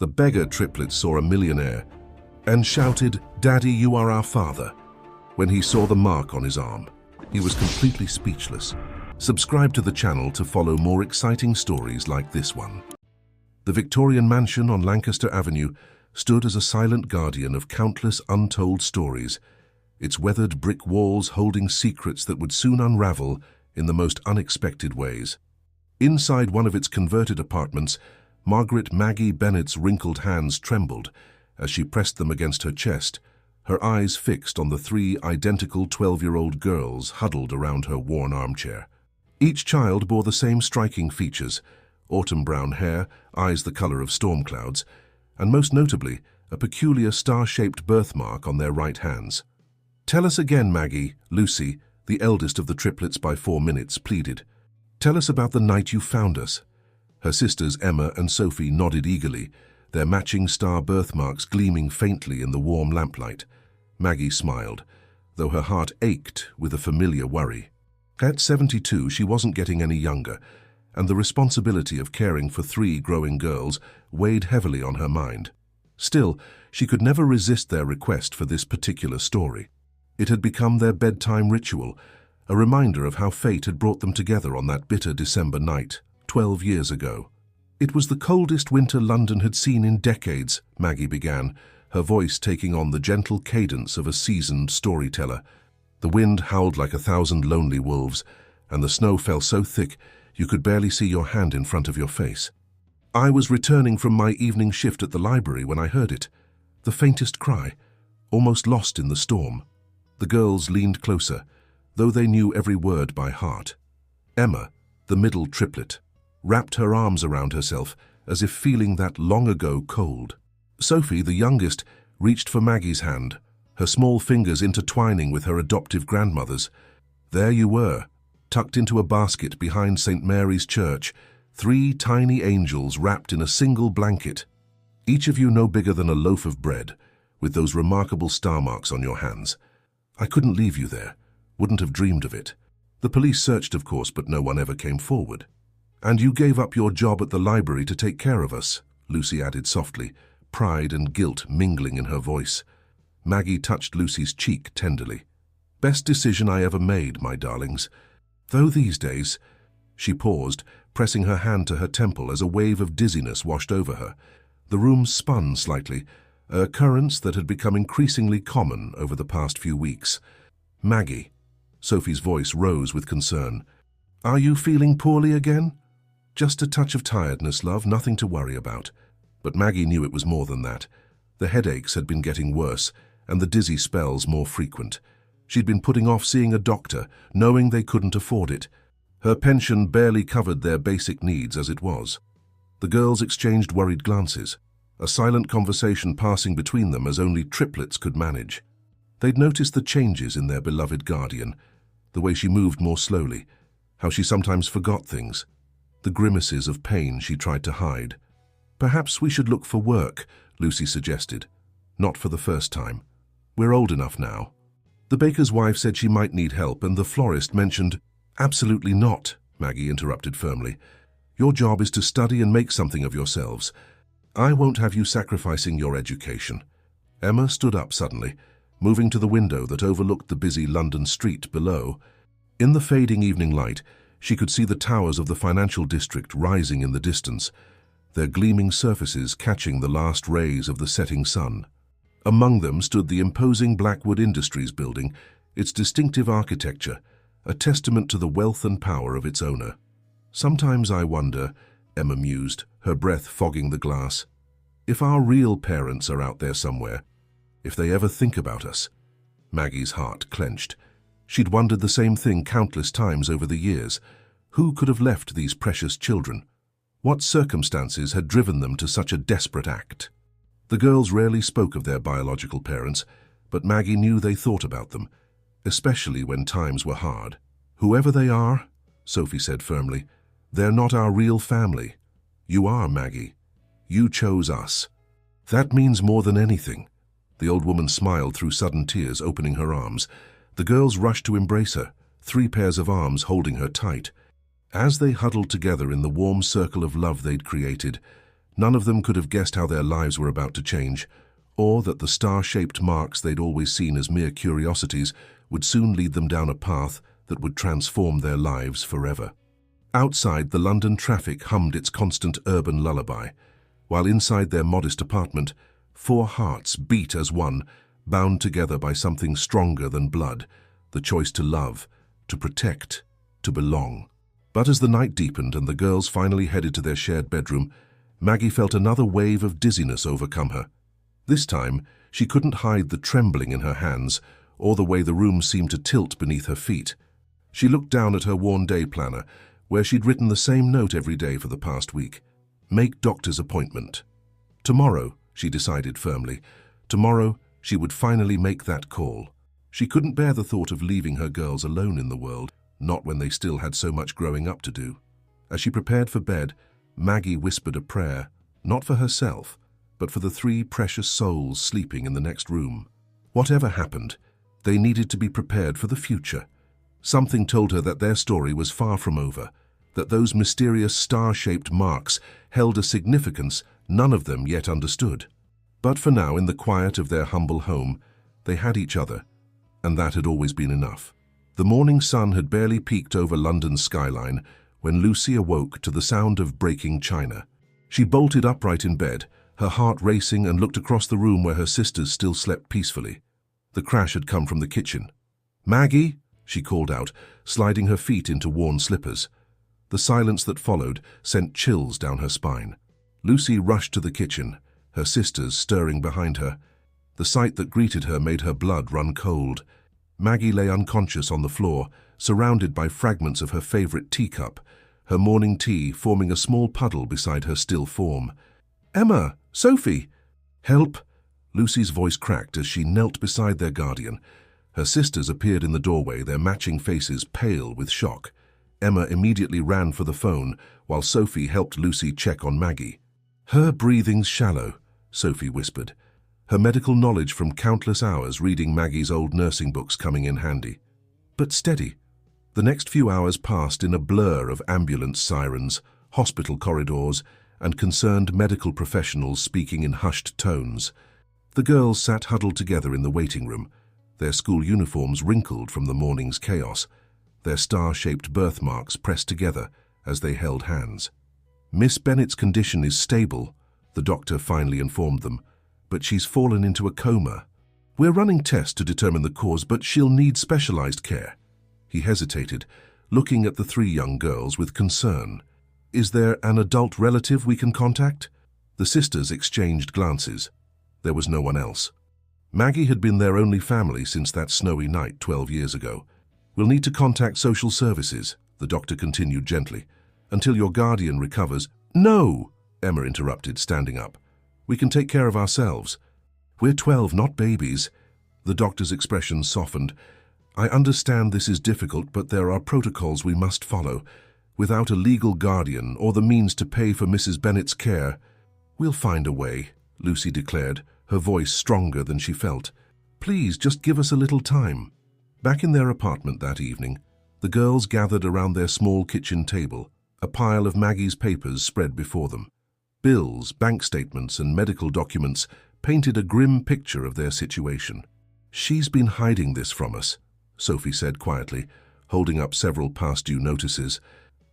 The Beggar Triplets saw a millionaire and shouted, "Daddy, you are our father," when he saw the mark on his arm. He was completely speechless. Subscribe to the channel to follow more exciting stories like this one. The Victorian mansion on Lancaster Avenue stood as a silent guardian of countless untold stories, its weathered brick walls holding secrets that would soon unravel in the most unexpected ways. Inside one of its converted apartments, Margaret Maggie Bennett's wrinkled hands trembled as she pressed them against her chest, her eyes fixed on the three identical 12-year-old girls huddled around her worn armchair. Each child bore the same striking features: autumn brown hair, eyes the color of storm clouds, and most notably, a peculiar star-shaped birthmark on their right hands. "Tell us again, Maggie," Lucy, the eldest of the triplets by 4 minutes, pleaded. "Tell us about the night you found us." Her sisters Emma and Sophie nodded eagerly, their matching star birthmarks gleaming faintly in the warm lamplight. Maggie smiled, though her heart ached with a familiar worry. At 72, she wasn't getting any younger, and the responsibility of caring for 3 growing girls weighed heavily on her mind. Still, she could never resist their request for this particular story. It had become their bedtime ritual, a reminder of how fate had brought them together on that bitter December night, 12 years ago. "It was the coldest winter London had seen in decades," Maggie began, her voice taking on the gentle cadence of a seasoned storyteller. "The wind howled like 1,000 lonely wolves, and the snow fell so thick you could barely see your hand in front of your face. I was returning from my evening shift at the library when I heard it, the faintest cry, almost lost in the storm." The girls leaned closer, though they knew every word by heart. Emma, the middle triplet, wrapped her arms around herself as if feeling that long-ago cold. Sophie, the youngest, reached for Maggie's hand, her small fingers intertwining with her adoptive grandmother's. There you were, tucked into a basket behind St. Mary's Church, 3 tiny angels wrapped in a single blanket, each of you no bigger than a loaf of bread, with those remarkable star marks on your hands. I couldn't leave you there, wouldn't have dreamed of it. The police searched, of course, but no one ever came forward. And you gave up your job at the library to take care of us," Lucy added softly, pride and guilt mingling in her voice. Maggie touched Lucy's cheek tenderly. "Best decision I ever made, my darlings. Though these days—" She paused, pressing her hand to her temple as a wave of dizziness washed over her. The room spun slightly, a occurrence that had become increasingly common over the past few weeks. "Maggie," Sophie's voice rose with concern, "are you feeling poorly again?" "Just a touch of tiredness, love, nothing to worry about." But Maggie knew it was more than that. The headaches had been getting worse, and the dizzy spells more frequent. She'd been putting off seeing a doctor, knowing they couldn't afford it. Her pension barely covered their basic needs as it was. The girls exchanged worried glances, a silent conversation passing between them as only triplets could manage. They'd noticed the changes in their beloved guardian, the way she moved more slowly, how she sometimes forgot things, the grimaces of pain she tried to hide. "Perhaps we should look for work," Lucy suggested. "Not for the first time. We're old enough now." The baker's wife said she might need help, and the florist mentioned— "Absolutely not," Maggie interrupted firmly. "Your job is to study and make something of yourselves. I won't have you sacrificing your education." Emma stood up suddenly, moving to the window that overlooked the busy London street below. In the fading evening light, she could see the towers of the financial district rising in the distance, their gleaming surfaces catching the last rays of the setting sun. Among them stood the imposing Blackwood Industries building, its distinctive architecture, a testament to the wealth and power of its owner. "Sometimes I wonder," Emma mused, her breath fogging the glass, "if our real parents are out there somewhere, if they ever think about us." Maggie's heart clenched. She'd wondered the same thing countless times over the years. Who could have left these precious children? What circumstances had driven them to such a desperate act? The girls rarely spoke of their biological parents, but Maggie knew they thought about them, especially when times were hard. "Whoever they are," Sophie said firmly, "they're not our real family. You are, Maggie. You chose us. That means more than anything." The old woman smiled through sudden tears, opening her arms. The girls rushed to embrace her, 3 pairs of arms holding her tight. As they huddled together in the warm circle of love they'd created, None of them could have guessed how their lives were about to change, or that the star-shaped marks they'd always seen as mere curiosities would soon lead them down a path that would transform their lives forever. Outside, the London traffic hummed its constant urban lullaby, while inside their modest apartment, 4 hearts beat as one, bound together by something stronger than blood, the choice to love, to protect, to belong. But as the night deepened and the girls finally headed to their shared bedroom, Maggie felt another wave of dizziness overcome her. This time, she couldn't hide the trembling in her hands or the way the room seemed to tilt beneath her feet. She looked down at her worn day planner, where she'd written the same note every day for the past week. Make doctor's appointment. Tomorrow, she decided firmly. Tomorrow, she would finally make that call. She couldn't bear the thought of leaving her girls alone in the world, not when they still had so much growing up to do. As she prepared for bed, Maggie whispered a prayer, not for herself, but for the 3 precious souls sleeping in the next room. Whatever happened, they needed to be prepared for the future. Something told her that their story was far from over, that those mysterious star-shaped marks held a significance none of them yet understood. But for now, in the quiet of their humble home, they had each other, and that had always been enough. The morning sun had barely peeked over London's skyline when Lucy awoke to the sound of breaking china. She bolted upright in bed, her heart racing, and looked across the room where her sisters still slept peacefully. The crash had come from the kitchen. "Maggie!" she called out, sliding her feet into worn slippers. The silence that followed sent chills down her spine. Lucy rushed to the kitchen, her sisters stirring behind her. The sight that greeted her made her blood run cold. Maggie lay unconscious on the floor, surrounded by fragments of her favorite teacup, her morning tea forming a small puddle beside her still form. "Emma! Sophie! Help!" Lucy's voice cracked as she knelt beside their guardian. Her sisters appeared in the doorway, their matching faces pale with shock. Emma immediately ran for the phone, while Sophie helped Lucy check on Maggie. "Her breathing's shallow," Sophie whispered, her medical knowledge from countless hours reading Maggie's old nursing books coming in handy. "But steady." The next few hours passed in a blur of ambulance sirens, hospital corridors, and concerned medical professionals speaking in hushed tones. The girls sat huddled together in the waiting room, their school uniforms wrinkled from the morning's chaos, their star-shaped birthmarks pressed together as they held hands. "Miss Bennett's condition is stable," the doctor finally informed them, "but she's fallen into a coma. We're running tests to determine the cause, but she'll need specialized care." He hesitated, looking at the 3 young girls with concern. "Is there an adult relative we can contact?" The sisters exchanged glances. There was no one else. Maggie had been their only family since that snowy night 12 years ago. "We'll need to contact social services," the doctor continued gently, "until your guardian recovers." "No!" Emma interrupted, standing up. "We can take care of ourselves. We're 12, not babies." The doctor's expression softened. "I understand this is difficult, but there are protocols we must follow. Without a legal guardian or the means to pay for Mrs. Bennett's care, we'll find a way," Lucy declared, her voice stronger than she felt. "Please, just give us a little time." Back in their apartment that evening, the girls gathered around their small kitchen table, a pile of Maggie's papers spread before them. Bills, bank statements, and medical documents painted a grim picture of their situation. "She's been hiding this from us," Sophie said quietly, holding up several past-due notices.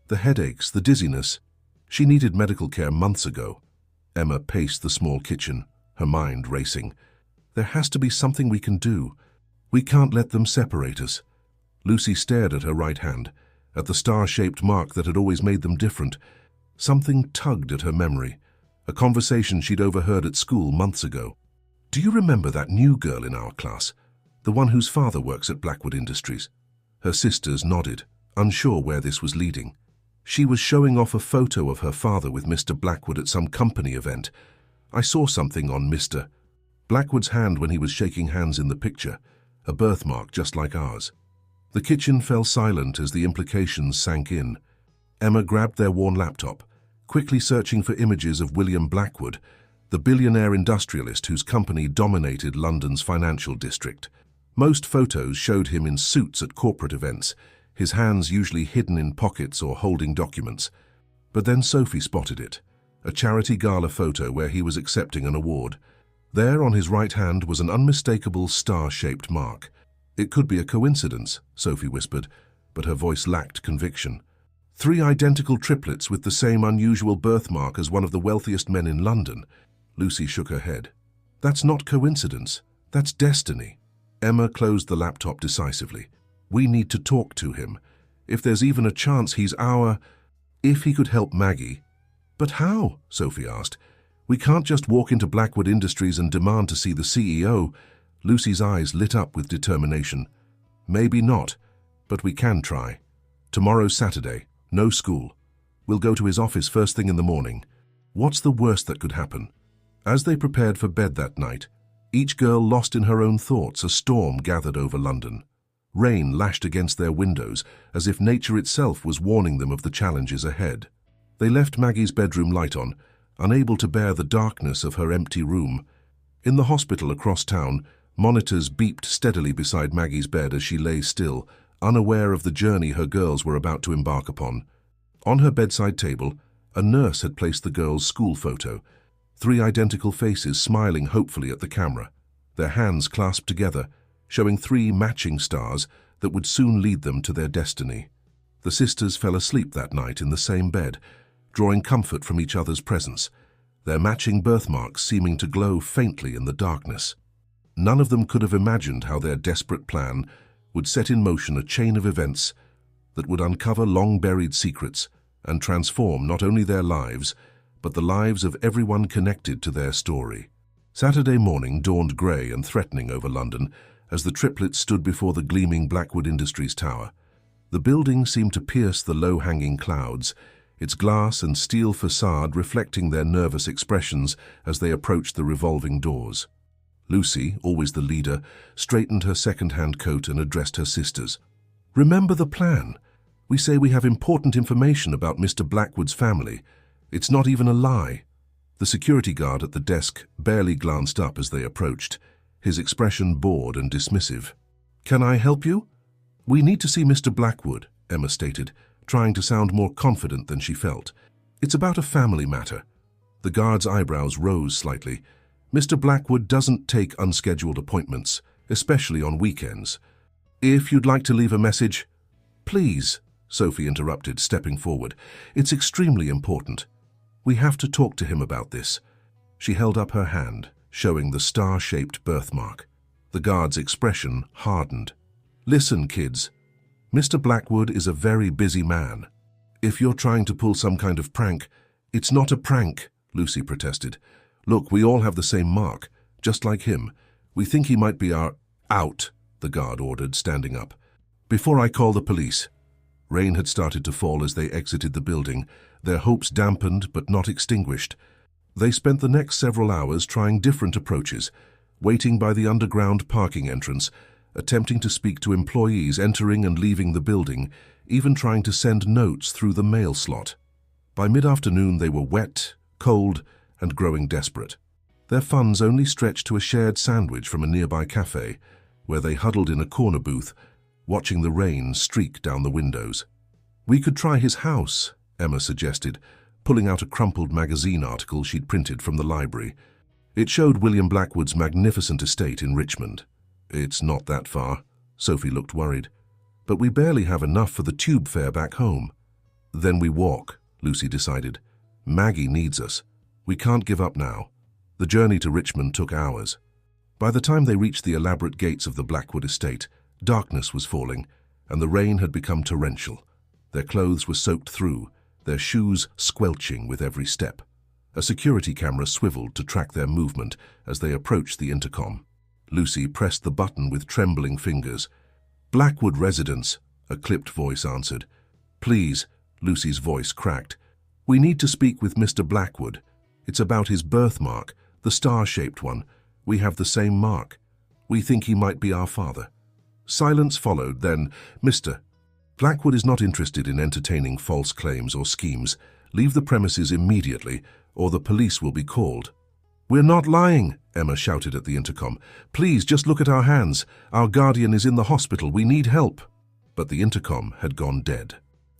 "The headaches, the dizziness. She needed medical care months ago." Emma paced the small kitchen, her mind racing. "There has to be something we can do. We can't let them separate us." Lucy stared at her right hand, at the star-shaped mark that had always made them different. Something tugged at her memory, a conversation she'd overheard at school months ago. "Do you remember that new girl in our class, the one whose father works at Blackwood Industries?" Her sisters nodded, unsure where this was leading. "She was showing off a photo of her father with Mr. Blackwood at some company event. I saw something on Mr. Blackwood's hand when he was shaking hands in the picture, a birthmark just like ours." The kitchen fell silent as the implications sank in. Emma grabbed their worn laptop, quickly searching for images of William Blackwood, the billionaire industrialist whose company dominated London's financial district. Most photos showed him in suits at corporate events, his hands usually hidden in pockets or holding documents. But then Sophie spotted it. a charity gala photo where he was accepting an award. There on his right hand was an unmistakable star-shaped mark. It could be a coincidence, Sophie whispered, but her voice lacked conviction. 3 identical triplets with the same unusual birthmark as one of the wealthiest men in London. Lucy shook her head. That's not coincidence. That's destiny. Emma closed the laptop decisively. We need to talk to him. If there's even a chance he's our... If he could help Maggie. But how? Sophie asked. We can't just walk into Blackwood Industries and demand to see the CEO. Lucy's eyes lit up with determination. Maybe not, but we can try. Tomorrow's Saturday. No school. We'll go to his office first thing in the morning. What's the worst that could happen? As they prepared for bed that night, each girl lost in her own thoughts, a storm gathered over London. Rain lashed against their windows, as if nature itself was warning them of the challenges ahead. They left Maggie's bedroom light on, unable to bear the darkness of her empty room. In the hospital across town, monitors beeped steadily beside Maggie's bed as she lay still, unaware of the journey her girls were about to embark upon. On her bedside table, a nurse had placed the girls' school photo, 3 identical faces smiling hopefully at the camera, their hands clasped together, showing 3 matching stars that would soon lead them to their destiny. The sisters fell asleep that night in the same bed, drawing comfort from each other's presence, their matching birthmarks seeming to glow faintly in the darkness. None of them could have imagined how their desperate plan would set in motion a chain of events that would uncover long-buried secrets and transform not only their lives, but the lives of everyone connected to their story. Saturday morning dawned grey and threatening over London as the triplets stood before the gleaming Blackwood Industries tower. The building seemed to pierce the low-hanging clouds, its glass and steel facade reflecting their nervous expressions as they approached the revolving doors. Lucy, always the leader, straightened her second-hand coat and addressed her sisters. Remember the plan. We say we have important information about Mr. Blackwood's family. It's not even a lie. The security guard at the desk barely glanced up as they approached, his expression bored and dismissive. Can I help you? We need to see Mr. Blackwood, Emma stated, trying to sound more confident than she felt. It's about a family matter. The guard's eyebrows rose slightly. Mr. Blackwood doesn't take unscheduled appointments, especially on weekends. If you'd like to leave a message... Please, Sophie interrupted, stepping forward. It's extremely important. We have to talk to him about this. She held up her hand, showing the star-shaped birthmark. The guard's expression hardened. Listen, kids. Mr. Blackwood is a very busy man. If you're trying to pull some kind of prank, it's not a prank, Lucy protested. Look, we all have the same mark, just like him. We think he might be our... Out, the guard ordered, standing up. Before I call the police. Rain had started to fall as they exited the building, their hopes dampened but not extinguished. They spent the next several hours trying different approaches, waiting by the underground parking entrance, attempting to speak to employees entering and leaving the building, even trying to send notes through the mail slot. By mid-afternoon they were wet, cold, and growing desperate. Their funds only stretched to a shared sandwich from a nearby cafe, where they huddled in a corner booth, watching the rain streak down the windows. We could try his house, Emma suggested, pulling out a crumpled magazine article she'd printed from the library. It showed William Blackwood's magnificent estate in Richmond. It's not that far. Sophie looked worried. But we barely have enough for the tube fare back home. Then we walk, Lucy decided. Maggie needs us. We can't give up now. The journey to Richmond took hours. By the time they reached the elaborate gates of the Blackwood estate, darkness was falling, and the rain had become torrential. Their clothes were soaked through, their shoes squelching with every step. A security camera swiveled to track their movement as they approached the intercom. Lucy pressed the button with trembling fingers. Blackwood residence, a clipped voice answered. Please, Lucy's voice cracked. We need to speak with Mr. Blackwood. It's about his birthmark, the star-shaped one. We have the same mark. We think he might be our father. Silence followed, then, Mr. Blackwood is not interested in entertaining false claims or schemes. Leave the premises immediately, or the police will be called. We're not lying, Emma shouted at the intercom. Please, just look at our hands. Our guardian is in the hospital. We need help. But the intercom had gone dead.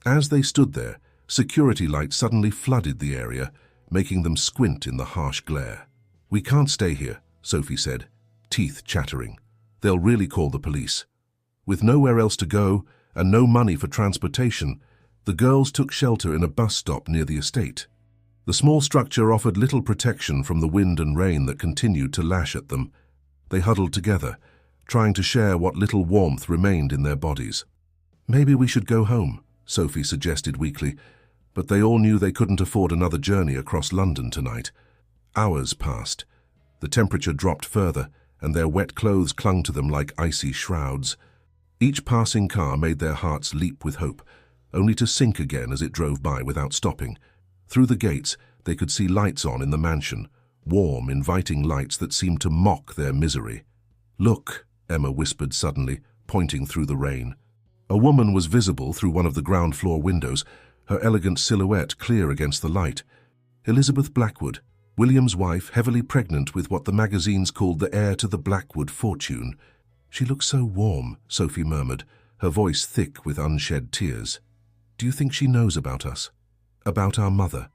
As they stood there, security lights suddenly flooded the area, making them squint in the harsh glare. "We can't stay here," Sophie said, teeth chattering. "They'll really call the police." With nowhere else to go and no money for transportation, the girls took shelter in a bus stop near the estate. The small structure offered little protection from the wind and rain that continued to lash at them. They huddled together, trying to share what little warmth remained in their bodies. "Maybe we should go home," Sophie suggested weakly, but they all knew they couldn't afford another journey across London tonight. Hours passed. The temperature dropped further, and their wet clothes clung to them like icy shrouds. Each passing car made their hearts leap with hope, only to sink again as it drove by without stopping. Through the gates, they could see lights on in the mansion, warm, inviting lights that seemed to mock their misery. "Look," Emma whispered suddenly, pointing through the rain. A woman was visible through one of the ground-floor windows, her elegant silhouette clear against the light. Elizabeth Blackwood, William's wife, heavily pregnant with what the magazines called the heir to the Blackwood fortune. "She looks so warm," Sophie murmured, her voice thick with unshed tears. "Do you think she knows about us? About our mother?"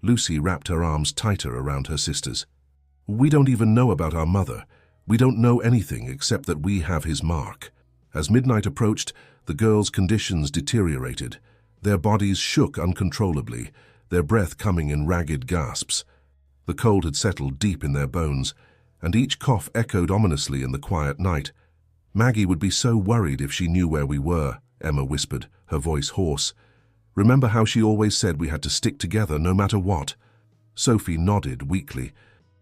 Lucy wrapped her arms tighter around her sisters. "We don't even know about our mother. We don't know anything except that we have his mark." As midnight approached, the girls' conditions deteriorated. Their bodies shook uncontrollably, their breath coming in ragged gasps. The cold had settled deep in their bones, and each cough echoed ominously in the quiet night. "Maggie would be so worried if she knew where we were," Emma whispered, her voice hoarse. "Remember how she always said we had to stick together no matter what?" Sophie nodded weakly.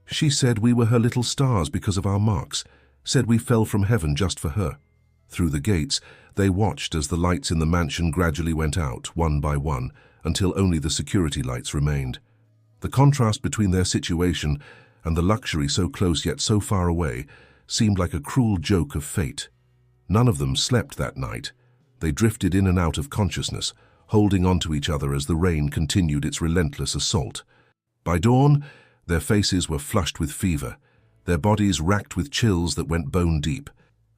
"She said we were her little stars because of our marks, said we fell from heaven just for her." Through the gates, they watched as the lights in the mansion gradually went out, one by one, until only the security lights remained. The contrast between their situation and the luxury so close yet so far away seemed like a cruel joke of fate. None of them slept that night. They drifted in and out of consciousness, holding on to each other as the rain continued its relentless assault. By dawn, their faces were flushed with fever, their bodies racked with chills that went bone deep.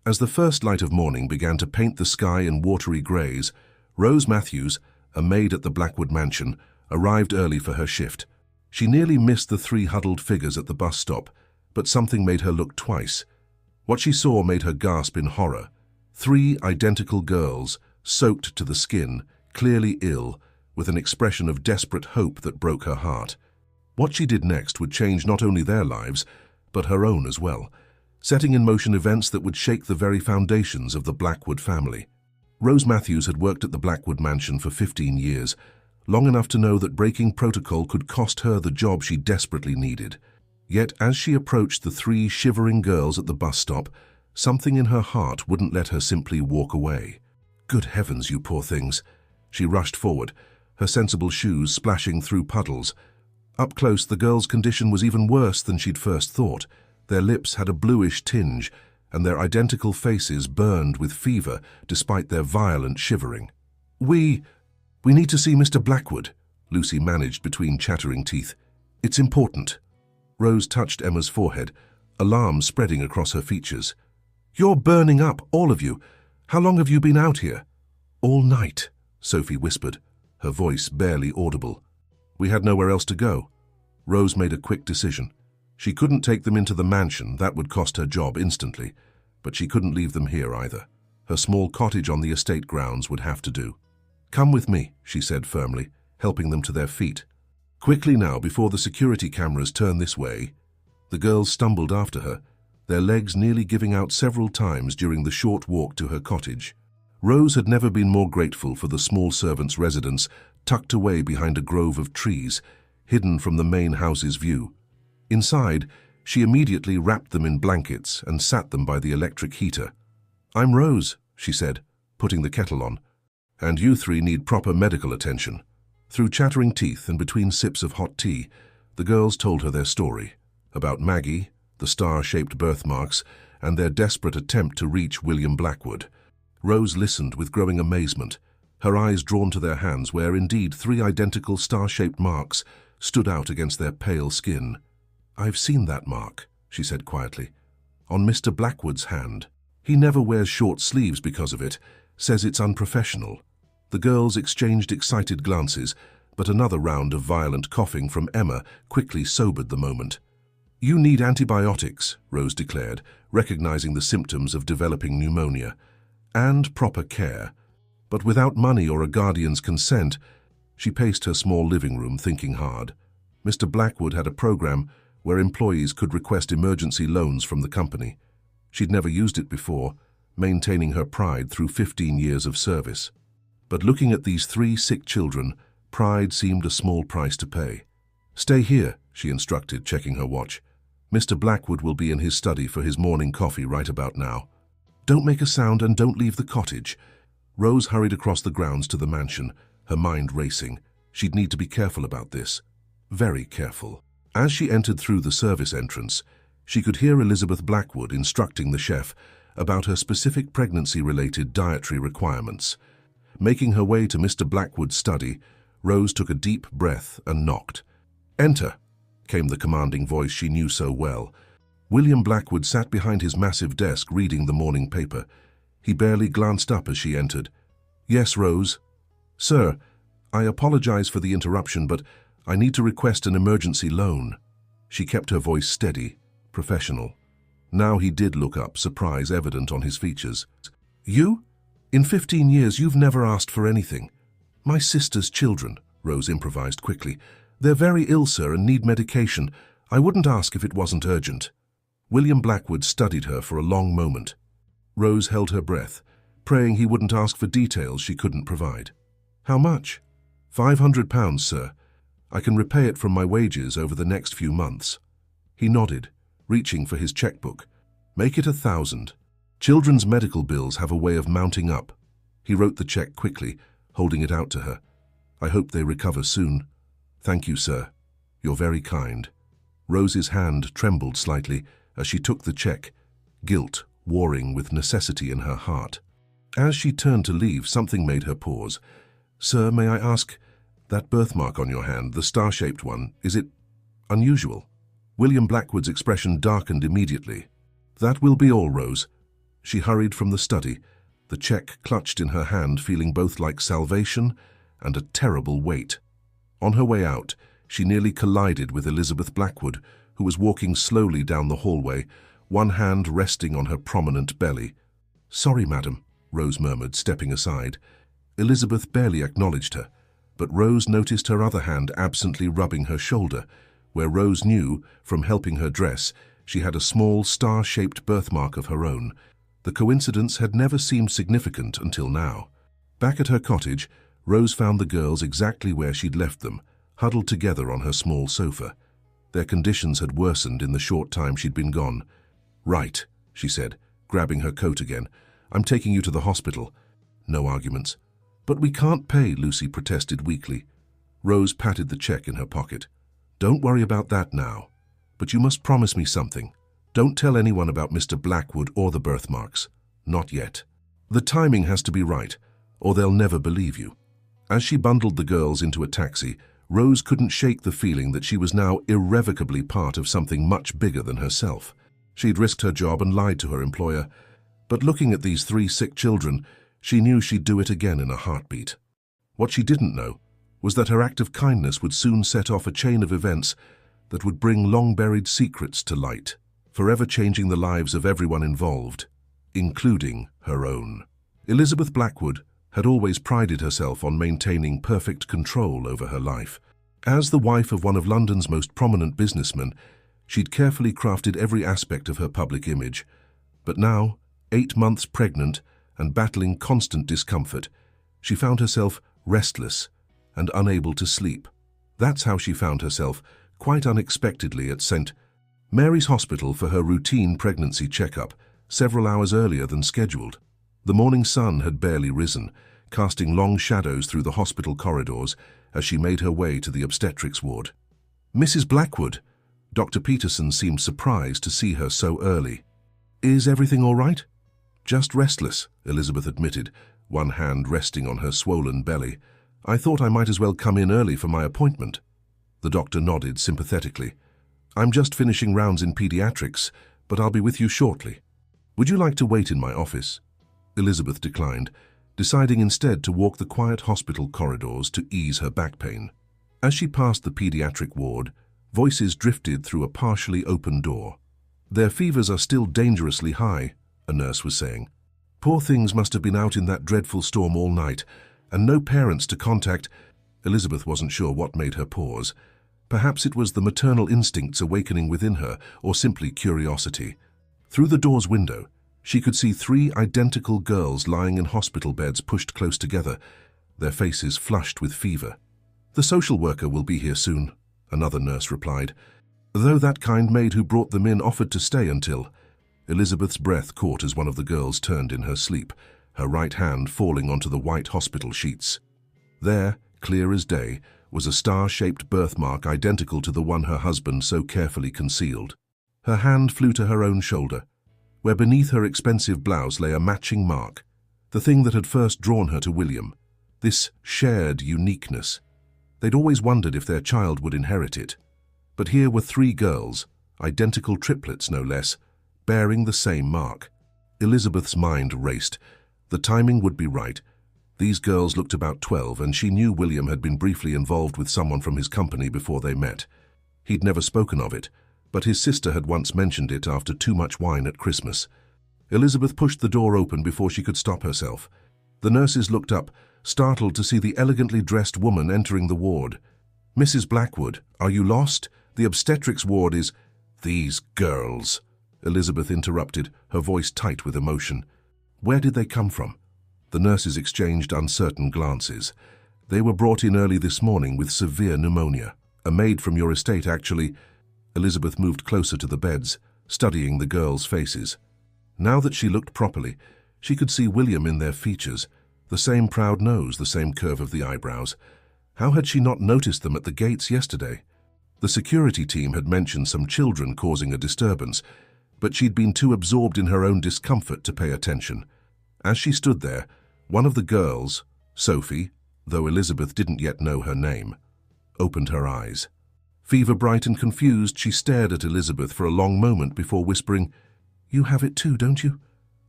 As the first light of morning began to paint the sky in watery greys, Rose Matthews, a maid at the Blackwood mansion, arrived early for her shift. She nearly missed the three huddled figures at the bus stop, but something made her look twice. What she saw made her gasp in horror. Three identical girls, soaked to the skin, clearly ill, with an expression of desperate hope that broke her heart. What she did next would change not only their lives, but her own as well, setting in motion events that would shake the very foundations of the Blackwood family. Rose Matthews had worked at the Blackwood mansion for 15 years, long enough to know that breaking protocol could cost her the job she desperately needed. Yet as she approached the three shivering girls at the bus stop, something in her heart wouldn't let her simply walk away. "Good heavens, you poor things." She rushed forward, her sensible shoes splashing through puddles. Up close, the girls' condition was even worse than she'd first thought. Their lips had a bluish tinge, and their identical faces burned with fever despite their violent shivering. We need to see Mr. Blackwood," Lucy managed between chattering teeth. "It's important." Rose touched Emma's forehead, alarm spreading across her features. "You're burning up, all of you. How long have you been out here?" "All night," Sophie whispered, her voice barely audible. "We had nowhere else to go." Rose made a quick decision. She couldn't take them into the mansion, that would cost her job instantly, but she couldn't leave them here either. Her small cottage on the estate grounds would have to do. "Come with me," she said firmly, helping them to their feet. Quickly now, before the security cameras turned this way. The girls stumbled after her, their legs nearly giving out several times during the short walk to her cottage. Rose had never been more grateful for the small servant's residence, tucked away behind a grove of trees, hidden from the main house's view. Inside, she immediately wrapped them in blankets and sat them by the electric heater. "I'm Rose," she said, putting the kettle on. "And you three need proper medical attention." Through chattering teeth and between sips of hot tea, the girls told her their story, about Maggie, the star-shaped birthmarks, and their desperate attempt to reach William Blackwood. Rose listened with growing amazement, her eyes drawn to their hands where indeed three identical star-shaped marks stood out against their pale skin. "I've seen that mark," she said quietly, "on Mr. Blackwood's hand. He never wears short sleeves because of it, says it's unprofessional." The girls exchanged excited glances, but another round of violent coughing from Emma quickly sobered the moment. "You need antibiotics," Rose declared, recognizing the symptoms of developing pneumonia. "And proper care." But without money or a guardian's consent, she paced her small living room thinking hard. Mr. Blackwood had a program where employees could request emergency loans from the company. She'd never used it before, maintaining her pride through 15 years of service. But looking at these 3 sick children, pride seemed a small price to pay. "Stay here," she instructed, checking her watch. "Mr. Blackwood will be in his study for his morning coffee right about now. Don't make a sound and don't leave the cottage." Rose hurried across the grounds to the mansion, her mind racing. She'd need to be careful about this. Very careful. As she entered through the service entrance, she could hear Elizabeth Blackwood instructing the chef about her specific pregnancy-related dietary requirements. Making her way to Mr. Blackwood's study, Rose took a deep breath and knocked. "Enter," came the commanding voice she knew so well. William Blackwood sat behind his massive desk reading the morning paper. He barely glanced up as she entered. "Yes, Rose." "Sir, I apologize for the interruption, but I need to request an emergency loan." She kept her voice steady, professional. Now he did look up, surprise evident on his features. "You? In 15 years you've never asked for anything." "My sister's children," Rose improvised quickly. "They're very ill, sir, and need medication. I wouldn't ask if it wasn't urgent." William Blackwood studied her for a long moment. Rose held her breath, praying he wouldn't ask for details she couldn't provide. "How much?" £500, sir. I can repay it from my wages over the next few months." He nodded, reaching for his checkbook. "Make it 1,000. Children's medical bills have a way of mounting up." He wrote the check quickly, holding it out to her. "I hope they recover soon." "Thank you, sir. You're very kind." Rose's hand trembled slightly as she took the check, guilt warring with necessity in her heart. As she turned to leave, something made her pause. "Sir, may I ask, that birthmark on your hand, the star-shaped one, is it unusual?" William Blackwood's expression darkened immediately. "That will be all, Rose." She hurried from the study, the check clutched in her hand, feeling both like salvation and a terrible weight. On her way out, she nearly collided with Elizabeth Blackwood, who was walking slowly down the hallway, one hand resting on her prominent belly. "Sorry, madam," Rose murmured, stepping aside. Elizabeth barely acknowledged her, but Rose noticed her other hand absently rubbing her shoulder, where Rose knew, from helping her dress, she had a small star-shaped birthmark of her own. The coincidence had never seemed significant until now. Back at her cottage, Rose found the girls exactly where she'd left them, huddled together on her small sofa. Their conditions had worsened in the short time she'd been gone. "Right," she said, grabbing her coat again. "I'm taking you to the hospital." No arguments. "But we can't pay," Lucy protested weakly. Rose patted the check in her pocket. "Don't worry about that now. But you must promise me something. Don't tell anyone about Mr. Blackwood or the birthmarks. Not yet. The timing has to be right, or they'll never believe you." As she bundled the girls into a taxi, Rose couldn't shake the feeling that she was now irrevocably part of something much bigger than herself. She'd risked her job and lied to her employer, but looking at these 3 sick children, she knew she'd do it again in a heartbeat. What she didn't know was that her act of kindness would soon set off a chain of events that would bring long-buried secrets to light, forever changing the lives of everyone involved, including her own. Elizabeth Blackwood had always prided herself on maintaining perfect control over her life. As the wife of one of London's most prominent businessmen, she'd carefully crafted every aspect of her public image. But now, 8 months pregnant and battling constant discomfort, she found herself restless and unable to sleep. That's how she found herself, quite unexpectedly, at St. Mary's Hospital for her routine pregnancy checkup, several hours earlier than scheduled. The morning sun had barely risen, casting long shadows through the hospital corridors as she made her way to the obstetrics ward. "Mrs. Blackwood," Dr. Peterson seemed surprised to see her so early. "Is everything all right?" "Just restless," Elizabeth admitted, one hand resting on her swollen belly. "I thought I might as well come in early for my appointment." The doctor nodded sympathetically. "I'm just finishing rounds in pediatrics, but I'll be with you shortly. Would you like to wait in my office?" Elizabeth declined, deciding instead to walk the quiet hospital corridors to ease her back pain. As she passed the pediatric ward, voices drifted through a partially open door. "Their fevers are still dangerously high," a nurse was saying. "Poor things must have been out in that dreadful storm all night, and no parents to contact." Elizabeth wasn't sure what made her pause. Perhaps it was the maternal instincts awakening within her, or simply curiosity. Through the door's window, she could see 3 identical girls lying in hospital beds pushed close together, their faces flushed with fever. "The social worker will be here soon," another nurse replied, though that kind maid who brought them in offered to stay until. Elizabeth's breath caught as one of the girls turned in her sleep, her right hand falling onto the white hospital sheets. There, clear as day, was a star-shaped birthmark identical to the one her husband so carefully concealed. Her hand flew to her own shoulder, where beneath her expensive blouse lay a matching mark, the thing that had first drawn her to William. This shared uniqueness. They'd always wondered if their child would inherit it. But here were 3 girls, identical triplets no less, bearing the same mark. Elizabeth's mind raced. The timing would be right. These girls looked about 12, and she knew William had been briefly involved with someone from his company before they met. He'd never spoken of it, but his sister had once mentioned it after too much wine at Christmas. Elizabeth pushed the door open before she could stop herself. The nurses looked up, startled to see the elegantly dressed woman entering the ward. "Mrs. Blackwood, are you lost? The obstetrics ward is—" "These girls," Elizabeth interrupted, her voice tight with emotion. "Where did they come from?" The nurses exchanged uncertain glances. "They were brought in early this morning with severe pneumonia. A maid from your estate, actually." Elizabeth moved closer to the beds, studying the girls' faces. Now that she looked properly, she could see William in their features, the same proud nose, the same curve of the eyebrows. How had she not noticed them at the gates yesterday? The security team had mentioned some children causing a disturbance, but she'd been too absorbed in her own discomfort to pay attention. As she stood there, one of the girls, Sophie, though Elizabeth didn't yet know her name, opened her eyes. Fever-bright and confused, she stared at Elizabeth for a long moment before whispering, "You have it too, don't you?"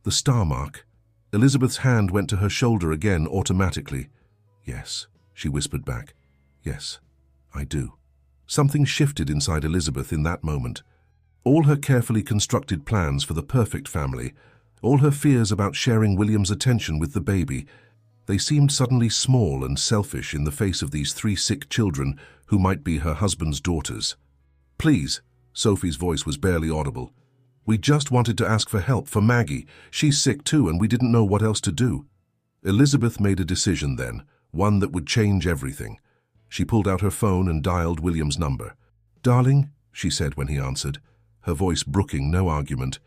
The star mark. Elizabeth's hand went to her shoulder again automatically. "Yes," she whispered back. "Yes, I do." Something shifted inside Elizabeth in that moment. All her carefully constructed plans for the perfect family, all her fears about sharing William's attention with the baby, they seemed suddenly small and selfish in the face of these 3 sick children who might be her husband's daughters. "Please," Sophie's voice was barely audible. "We just wanted to ask for help for Maggie. She's sick too, and we didn't know what else to do." Elizabeth made a decision then, one that would change everything. She pulled out her phone and dialed William's number. "Darling," she said when he answered, her voice brooking no argument,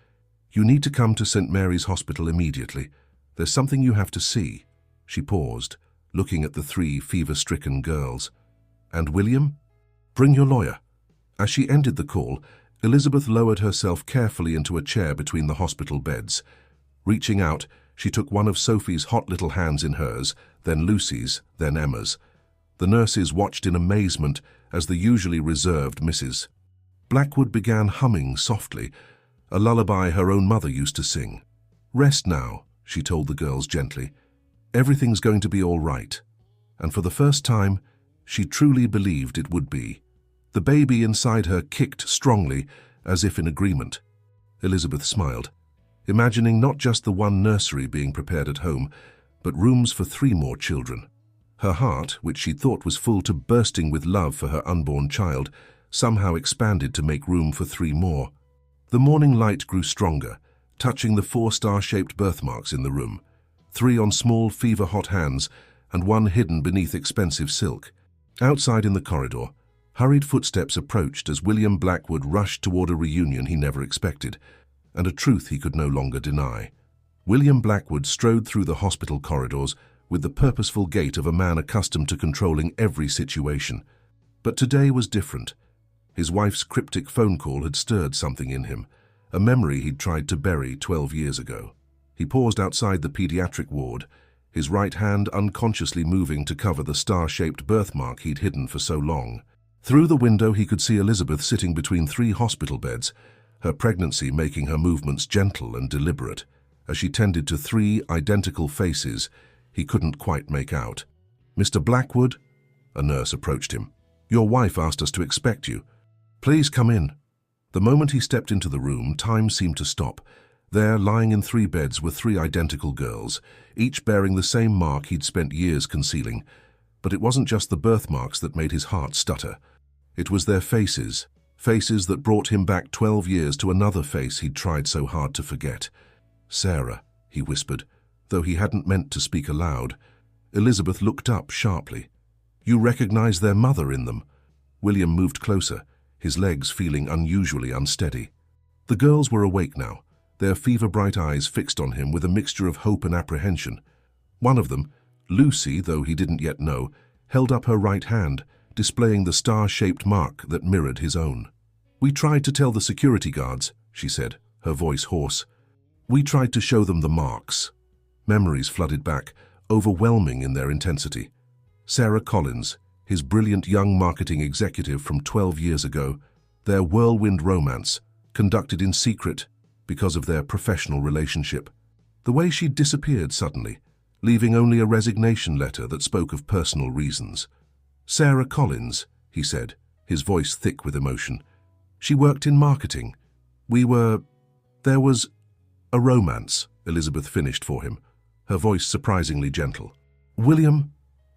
"you need to come to St. Mary's Hospital immediately. There's something you have to see." She paused, looking at the 3 fever-stricken girls. "And William? Bring your lawyer." As she ended the call, Elizabeth lowered herself carefully into a chair between the hospital beds. Reaching out, she took one of Sophie's hot little hands in hers, then Lucy's, then Emma's. The nurses watched in amazement as the usually reserved Mrs. Blackwood began humming softly, a lullaby her own mother used to sing. "Rest now," she told the girls gently. "Everything's going to be all right." And for the first time, she truly believed it would be. The baby inside her kicked strongly, as if in agreement. Elizabeth smiled, imagining not just the one nursery being prepared at home, but rooms for 3 more children. Her heart, which she thought was full to bursting with love for her unborn child, somehow expanded to make room for 3 more. The morning light grew stronger, touching the 4 star-shaped birthmarks in the room, 3 on small, fever-hot hands, and 1 hidden beneath expensive silk. Outside in the corridor, hurried footsteps approached as William Blackwood rushed toward a reunion he never expected, and a truth he could no longer deny. William Blackwood strode through the hospital corridors with the purposeful gait of a man accustomed to controlling every situation. But today was different. His wife's cryptic phone call had stirred something in him, a memory he'd tried to bury 12 years ago. He paused outside the pediatric ward, his right hand unconsciously moving to cover the star-shaped birthmark he'd hidden for so long. Through the window he could see Elizabeth sitting between 3 hospital beds, her pregnancy making her movements gentle and deliberate, as she tended to 3 identical faces he couldn't quite make out. "Mr. Blackwood?" A nurse approached him. Your wife asked us to expect you. Please come in." The moment he stepped into the room, time seemed to stop. There, lying in 3 beds, were 3 identical girls, each bearing the same mark he'd spent years concealing. But it wasn't just the birthmarks that made his heart stutter. It was their faces, faces that brought him back 12 years to another face he'd tried so hard to forget. "Sarah," he whispered, though he hadn't meant to speak aloud. Elizabeth looked up sharply. "You recognize their mother in them?" William moved closer, his legs feeling unusually unsteady. The girls were awake now, their fever-bright eyes fixed on him with a mixture of hope and apprehension. One of them, Lucy, though he didn't yet know, held up her right hand, displaying the star-shaped mark that mirrored his own. "We tried to tell the security guards," she said, her voice hoarse. "We tried to show them the marks." Memories flooded back, overwhelming in their intensity. Sarah Collins, his brilliant young marketing executive from 12 years ago, their whirlwind romance, conducted in secret because of their professional relationship. The way she'd disappeared suddenly, leaving only a resignation letter that spoke of personal reasons. "Sarah Collins," he said, his voice thick with emotion. "She worked in marketing. There was a romance," Elizabeth finished for him, her voice surprisingly gentle. "William,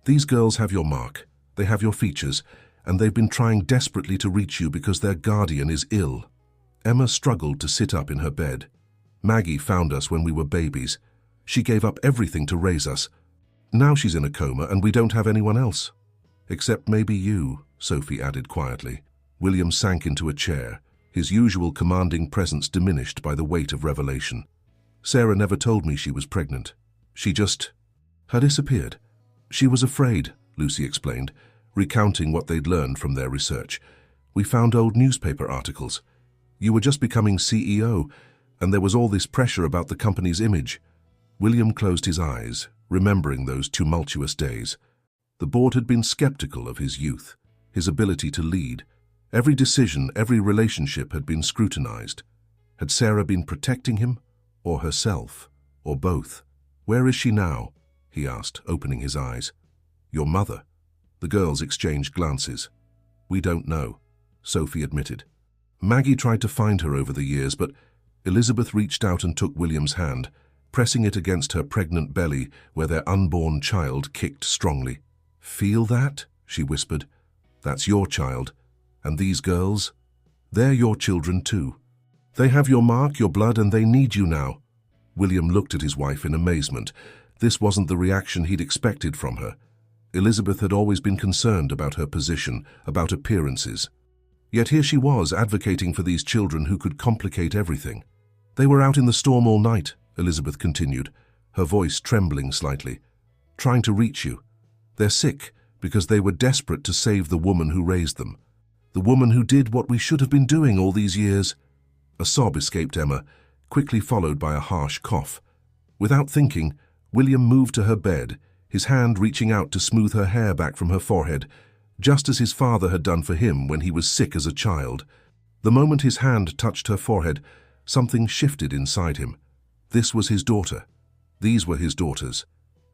these girls have your mark, they have your features, and they've been trying desperately to reach you because their guardian is ill." Emma struggled to sit up in her bed. "Maggie found us when we were babies. She gave up everything to raise us. Now she's in a coma and we don't have anyone else." "Except maybe you," Sophie added quietly. William sank into a chair, his usual commanding presence diminished by the weight of revelation. "Sarah never told me she was pregnant. She just had disappeared. She was afraid," Lucy explained, recounting what they'd learned from their research. "We found old newspaper articles. You were just becoming CEO, and there was all this pressure about the company's image." William closed his eyes, remembering those tumultuous days. The board had been skeptical of his youth, his ability to lead. Every decision, every relationship had been scrutinized. Had Sarah been protecting him, or herself, or both? "Where is she now?" he asked, opening his eyes. "Your mother?" The girls exchanged glances. "We don't know," Sophie admitted. "Maggie tried to find her over the years, but..." Elizabeth reached out and took William's hand, pressing it against her pregnant belly where their unborn child kicked strongly. "Feel that?" she whispered. "That's your child. And these girls? They're your children too. They have your mark, your blood, and they need you now." William looked at his wife in amazement. This wasn't the reaction he'd expected from her. Elizabeth had always been concerned about her position, about appearances. Yet here she was, advocating for these children who could complicate everything. "They were out in the storm all night," Elizabeth continued, her voice trembling slightly, "trying to reach you. They're sick because they were desperate to save the woman who raised them. The woman who did what we should have been doing all these years." A sob escaped Emma, quickly followed by a harsh cough. Without thinking, William moved to her bed, his hand reaching out to smooth her hair back from her forehead, just as his father had done for him when he was sick as a child. The moment his hand touched her forehead, something shifted inside him. This was his daughter. These were his daughters.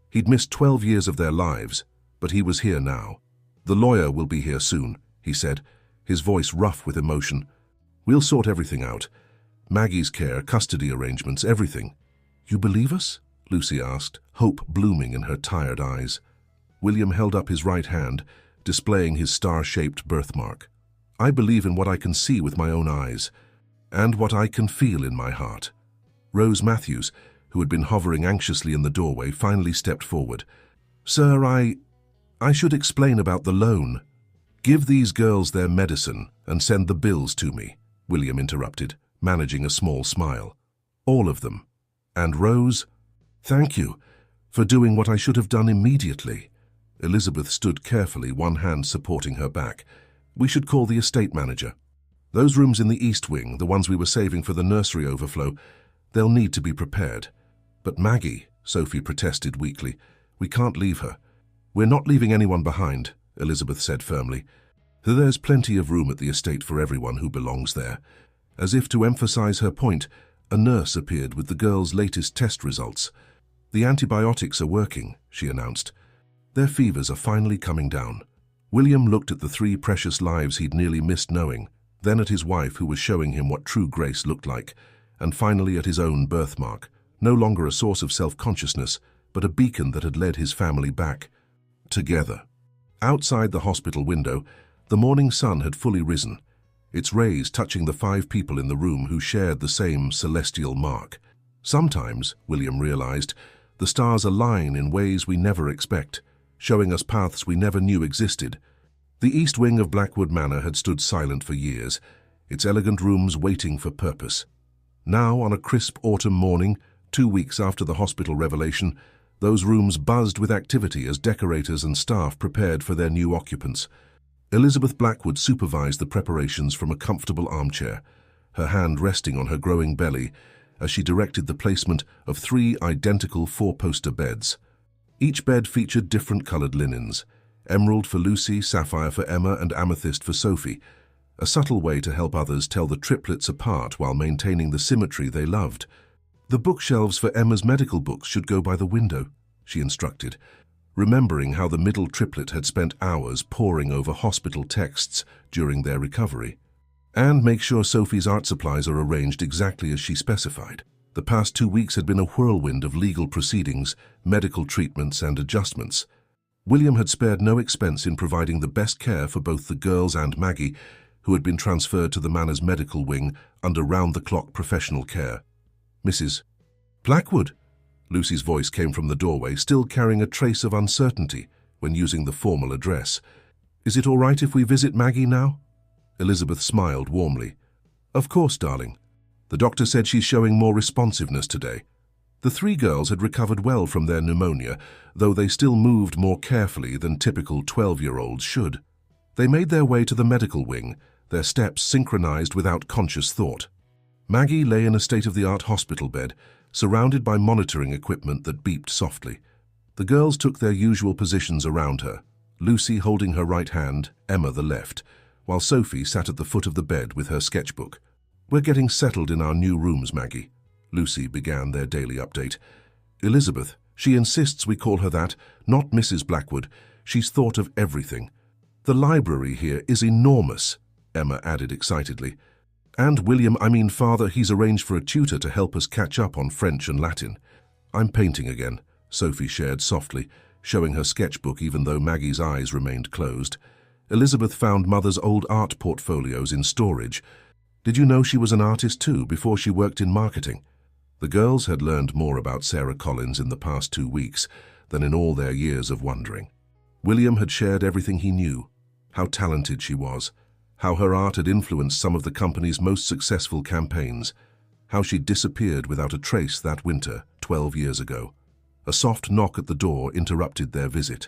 He'd missed 12 years of their lives, but he was here now. "The lawyer will be here soon," he said, his voice rough with emotion. "We'll sort everything out. Maggie's care, custody arrangements, everything." "You believe us?" Lucy asked, hope blooming in her tired eyes. William held up his right hand, displaying his star-shaped birthmark. "I believe in what I can see with my own eyes, and what I can feel in my heart." Rose Matthews, who had been hovering anxiously in the doorway, finally stepped forward. "Sir, I should explain about the loan." "Give these girls their medicine and send the bills to me," William interrupted, managing a small smile. "All of them. And Rose, thank you for doing what I should have done immediately." Elizabeth stood carefully, one hand supporting her back. "We should call the estate manager. Those rooms in the East Wing, the ones we were saving for the nursery overflow, they'll need to be prepared." "But Maggie," Sophie protested weakly, "we can't leave her." "We're not leaving anyone behind," Elizabeth said firmly. "There's plenty of room at the estate for everyone who belongs there." As if to emphasize her point, a nurse appeared with the girls' latest test results. "The antibiotics are working," she announced. "Their fevers are finally coming down." William looked at the 3 precious lives he'd nearly missed knowing, then at his wife who was showing him what true grace looked like, and finally at his own birthmark, no longer a source of self-consciousness, but a beacon that had led his family back. Together. Outside the hospital window, the morning sun had fully risen, its rays touching the 5 people in the room who shared the same celestial mark. Sometimes, William realized, the stars align in ways we never expect, showing us paths we never knew existed. The east wing of Blackwood Manor had stood silent for years, its elegant rooms waiting for purpose. Now, on a crisp autumn morning, 2 weeks after the hospital revelation, those rooms buzzed with activity as decorators and staff prepared for their new occupants. Elizabeth Blackwood supervised the preparations from a comfortable armchair, her hand resting on her growing belly as she directed the placement of 3 identical 4-poster beds. Each bed featured different colored linens, emerald for Lucy, sapphire for Emma, and amethyst for Sophie, a subtle way to help others tell the triplets apart while maintaining the symmetry they loved. The bookshelves for Emma's medical books should go by the window, she instructed, remembering how the middle triplet had spent hours poring over hospital texts during their recovery. And make sure Sophie's art supplies are arranged exactly as she specified. The past 2 weeks had been a whirlwind of legal proceedings, medical treatments, and adjustments. William had spared no expense in providing the best care for both the girls and Maggie, who had been transferred to the manor's medical wing under round-the-clock professional care. Mrs. Blackwood, Lucy's voice came from the doorway, still carrying a trace of uncertainty when using the formal address. Is it all right if we visit Maggie now? Elizabeth smiled warmly. Of course, darling. The doctor said she's showing more responsiveness today. The 3 girls had recovered well from their pneumonia, though they still moved more carefully than typical 12-year-olds should. They made their way to the medical wing, their steps synchronized without conscious thought. Maggie lay in a state-of-the-art hospital bed, surrounded by monitoring equipment that beeped softly. The girls took their usual positions around her, Lucy holding her right hand, Emma the left, while Sophie sat at the foot of the bed with her sketchbook. We're getting settled in our new rooms, Maggie, Lucy began their daily update. Elizabeth, she insists we call her that, not Mrs. Blackwood. She's thought of everything. The library here is enormous, Emma added excitedly. And William, Father, he's arranged for a tutor to help us catch up on French and Latin. I'm painting again, Sophie shared softly, showing her sketchbook even though Maggie's eyes remained closed. Elizabeth found Mother's old art portfolios in storage. Did you know she was an artist too before she worked in marketing? The girls had learned more about Sarah Collins in the past 2 weeks than in all their years of wondering. William had shared everything he knew, how talented she was, how her art had influenced some of the company's most successful campaigns, how she disappeared without a trace that winter 12 years ago. A soft knock at the door interrupted their visit.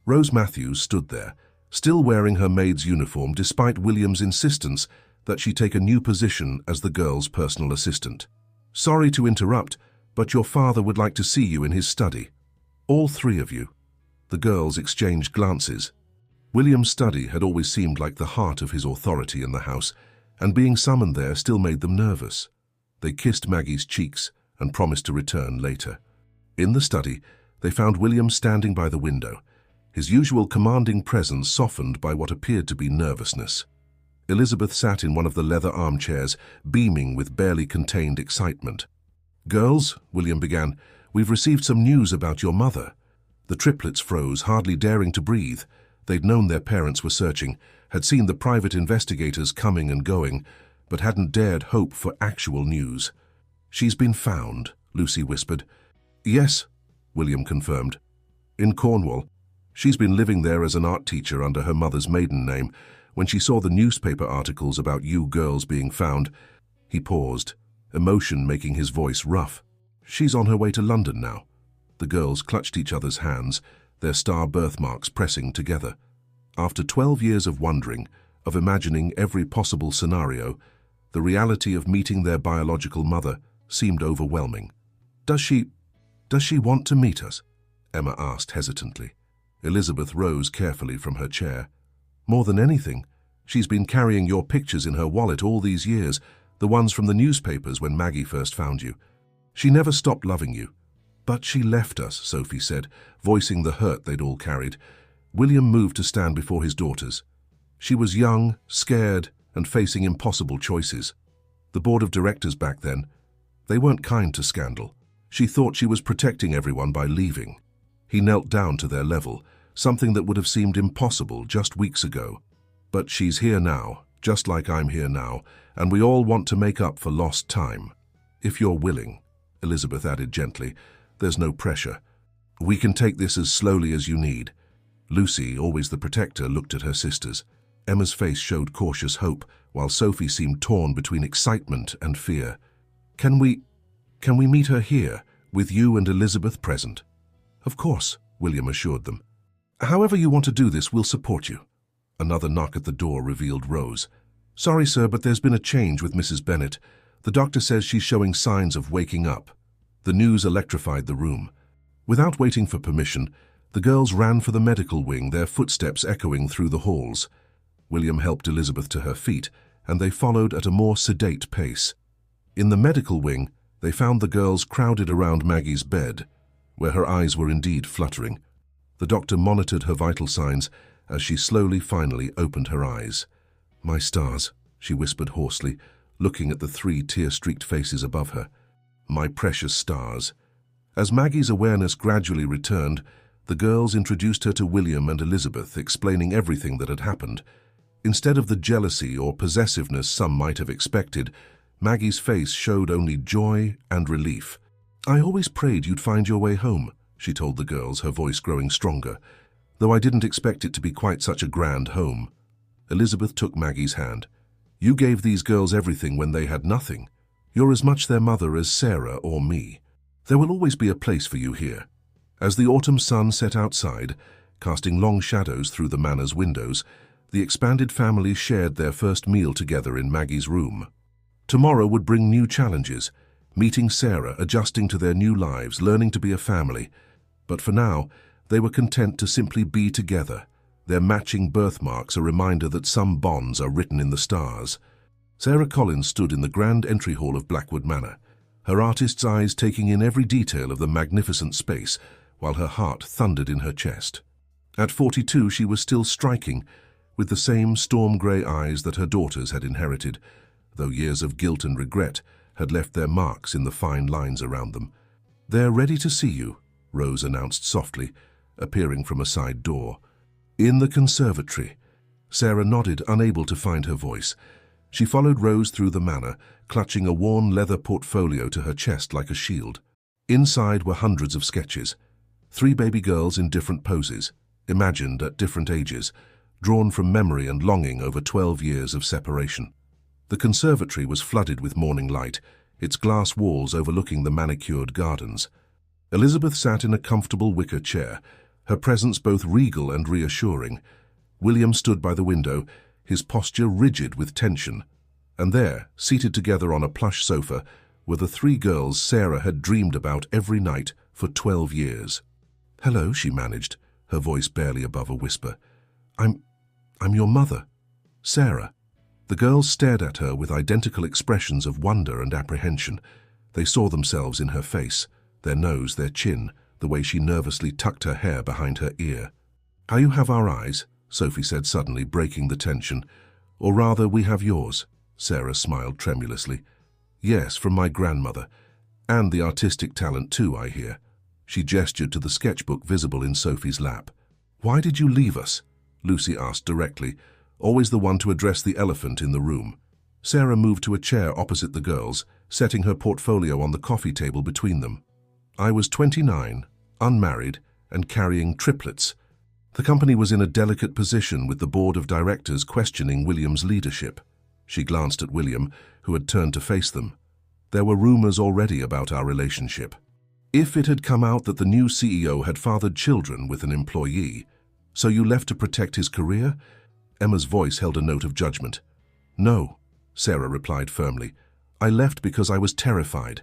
Rose Matthews stood there, still wearing her maid's uniform despite William's insistence that she take a new position as the girl's personal assistant. Sorry to interrupt, but your father would like to see you in his study. All 3 of you. The girls exchanged glances. William's study had always seemed like the heart of his authority in the house, and being summoned there still made them nervous. They kissed Maggie's cheeks and promised to return later. In the study, they found William standing by the window, his usual commanding presence softened by what appeared to be nervousness. Elizabeth sat in one of the leather armchairs, beaming with barely contained excitement. Girls, William began, we've received some news about your mother. The triplets froze, hardly daring to breathe. They'd known their parents were searching, had seen the private investigators coming and going, but hadn't dared hope for actual news. She's been found, Lucy whispered. Yes, William confirmed. In Cornwall. She's been living there as an art teacher under her mother's maiden name. When she saw the newspaper articles about you girls being found, he paused, emotion making his voice rough. She's on her way to London now. The girls clutched each other's hands, their star birthmarks pressing together. After 12 years of wondering, of imagining every possible scenario, the reality of meeting their biological mother seemed overwhelming. Does she want to meet us? Emma asked hesitantly. Elizabeth rose carefully from her chair. More than anything, she's been carrying your pictures in her wallet all these years, the ones from the newspapers when Maggie first found you. She never stopped loving you. But she left us, Sophie said, voicing the hurt they'd all carried. William moved to stand before his daughters. She was young, scared, and facing impossible choices. The board of directors back then, they weren't kind to scandal. She thought she was protecting everyone by leaving. He knelt down to their level, something that would have seemed impossible just weeks ago. But she's here now, just like I'm here now, and we all want to make up for lost time. If you're willing, Elizabeth added gently, there's no pressure. We can take this as slowly as you need. Lucy, always the protector, looked at her sisters. Emma's face showed cautious hope, while Sophie seemed torn between excitement and fear. Can we meet her here, with you and Elizabeth present? Of course, William assured them. However you want to do this, we'll support you. Another knock at the door revealed Rose. Sorry, sir, but there's been a change with Mrs. Bennet. The doctor says she's showing signs of waking up. The news electrified the room. Without waiting for permission, the girls ran for the medical wing, their footsteps echoing through the halls. William helped Elizabeth to her feet, and they followed at a more sedate pace. In the medical wing, they found the girls crowded around Maggie's bed, where her eyes were indeed fluttering. The doctor monitored her vital signs as she finally opened her eyes. My stars, she whispered hoarsely, looking at the 3 tear-streaked faces above her. My precious stars. As Maggie's awareness gradually returned, the girls introduced her to William and Elizabeth, explaining everything that had happened. Instead of the jealousy or possessiveness some might have expected, Maggie's face showed only joy and relief. I always prayed you'd find your way home, she told the girls, her voice growing stronger, though I didn't expect it to be quite such a grand home. Elizabeth took Maggie's hand. You gave these girls everything when they had nothing. You're as much their mother as Sarah or me. There will always be a place for you here. As the autumn sun set outside, casting long shadows through the manor's windows, the expanded family shared their first meal together in Maggie's room. Tomorrow would bring new challenges, meeting Sarah, adjusting to their new lives, learning to be a family. But for now, they were content to simply be together, their matching birthmarks a reminder that some bonds are written in the stars. Sarah Collins stood in the grand entry hall of Blackwood Manor, her artist's eyes taking in every detail of the magnificent space, while her heart thundered in her chest. At 42, she was still striking, with the same storm-grey eyes that her daughters had inherited, though years of guilt and regret had left their marks in the fine lines around them. They're ready to see you, Rose announced softly, appearing from a side door. In the conservatory. Sarah nodded, unable to find her voice. She followed Rose through the manor, clutching a worn leather portfolio to her chest like a shield. Inside were hundreds of sketches. 3 baby girls in different poses, imagined at different ages, drawn from memory and longing over 12 years of separation. The conservatory was flooded with morning light, its glass walls overlooking the manicured gardens. Elizabeth sat in a comfortable wicker chair, her presence both regal and reassuring. William stood by the window, his posture rigid with tension. And there, seated together on a plush sofa, were the 3 girls Sarah had dreamed about every night for 12 years. Hello, she managed, her voice barely above a whisper. I'm your mother, Sarah. The girls stared at her with identical expressions of wonder and apprehension. They saw themselves in her face, their nose, their chin, the way she nervously tucked her hair behind her ear. How you have our eyes, Sophie said suddenly, breaking the tension. Or rather, we have yours, Sarah smiled tremulously. Yes, from my grandmother. And the artistic talent too, I hear. She gestured to the sketchbook visible in Sophie's lap. Why did you leave us? Lucy asked directly, always the one to address the elephant in the room. Sarah moved to a chair opposite the girls, setting her portfolio on the coffee table between them. I was 29, unmarried, and carrying triplets. The company was in a delicate position with the board of directors questioning William's leadership. She glanced at William, who had turned to face them. There were rumors already about our relationship. If it had come out that the new CEO had fathered children with an employee, so you left to protect his career? Emma's voice held a note of judgment. No, Sarah replied firmly. I left because I was terrified.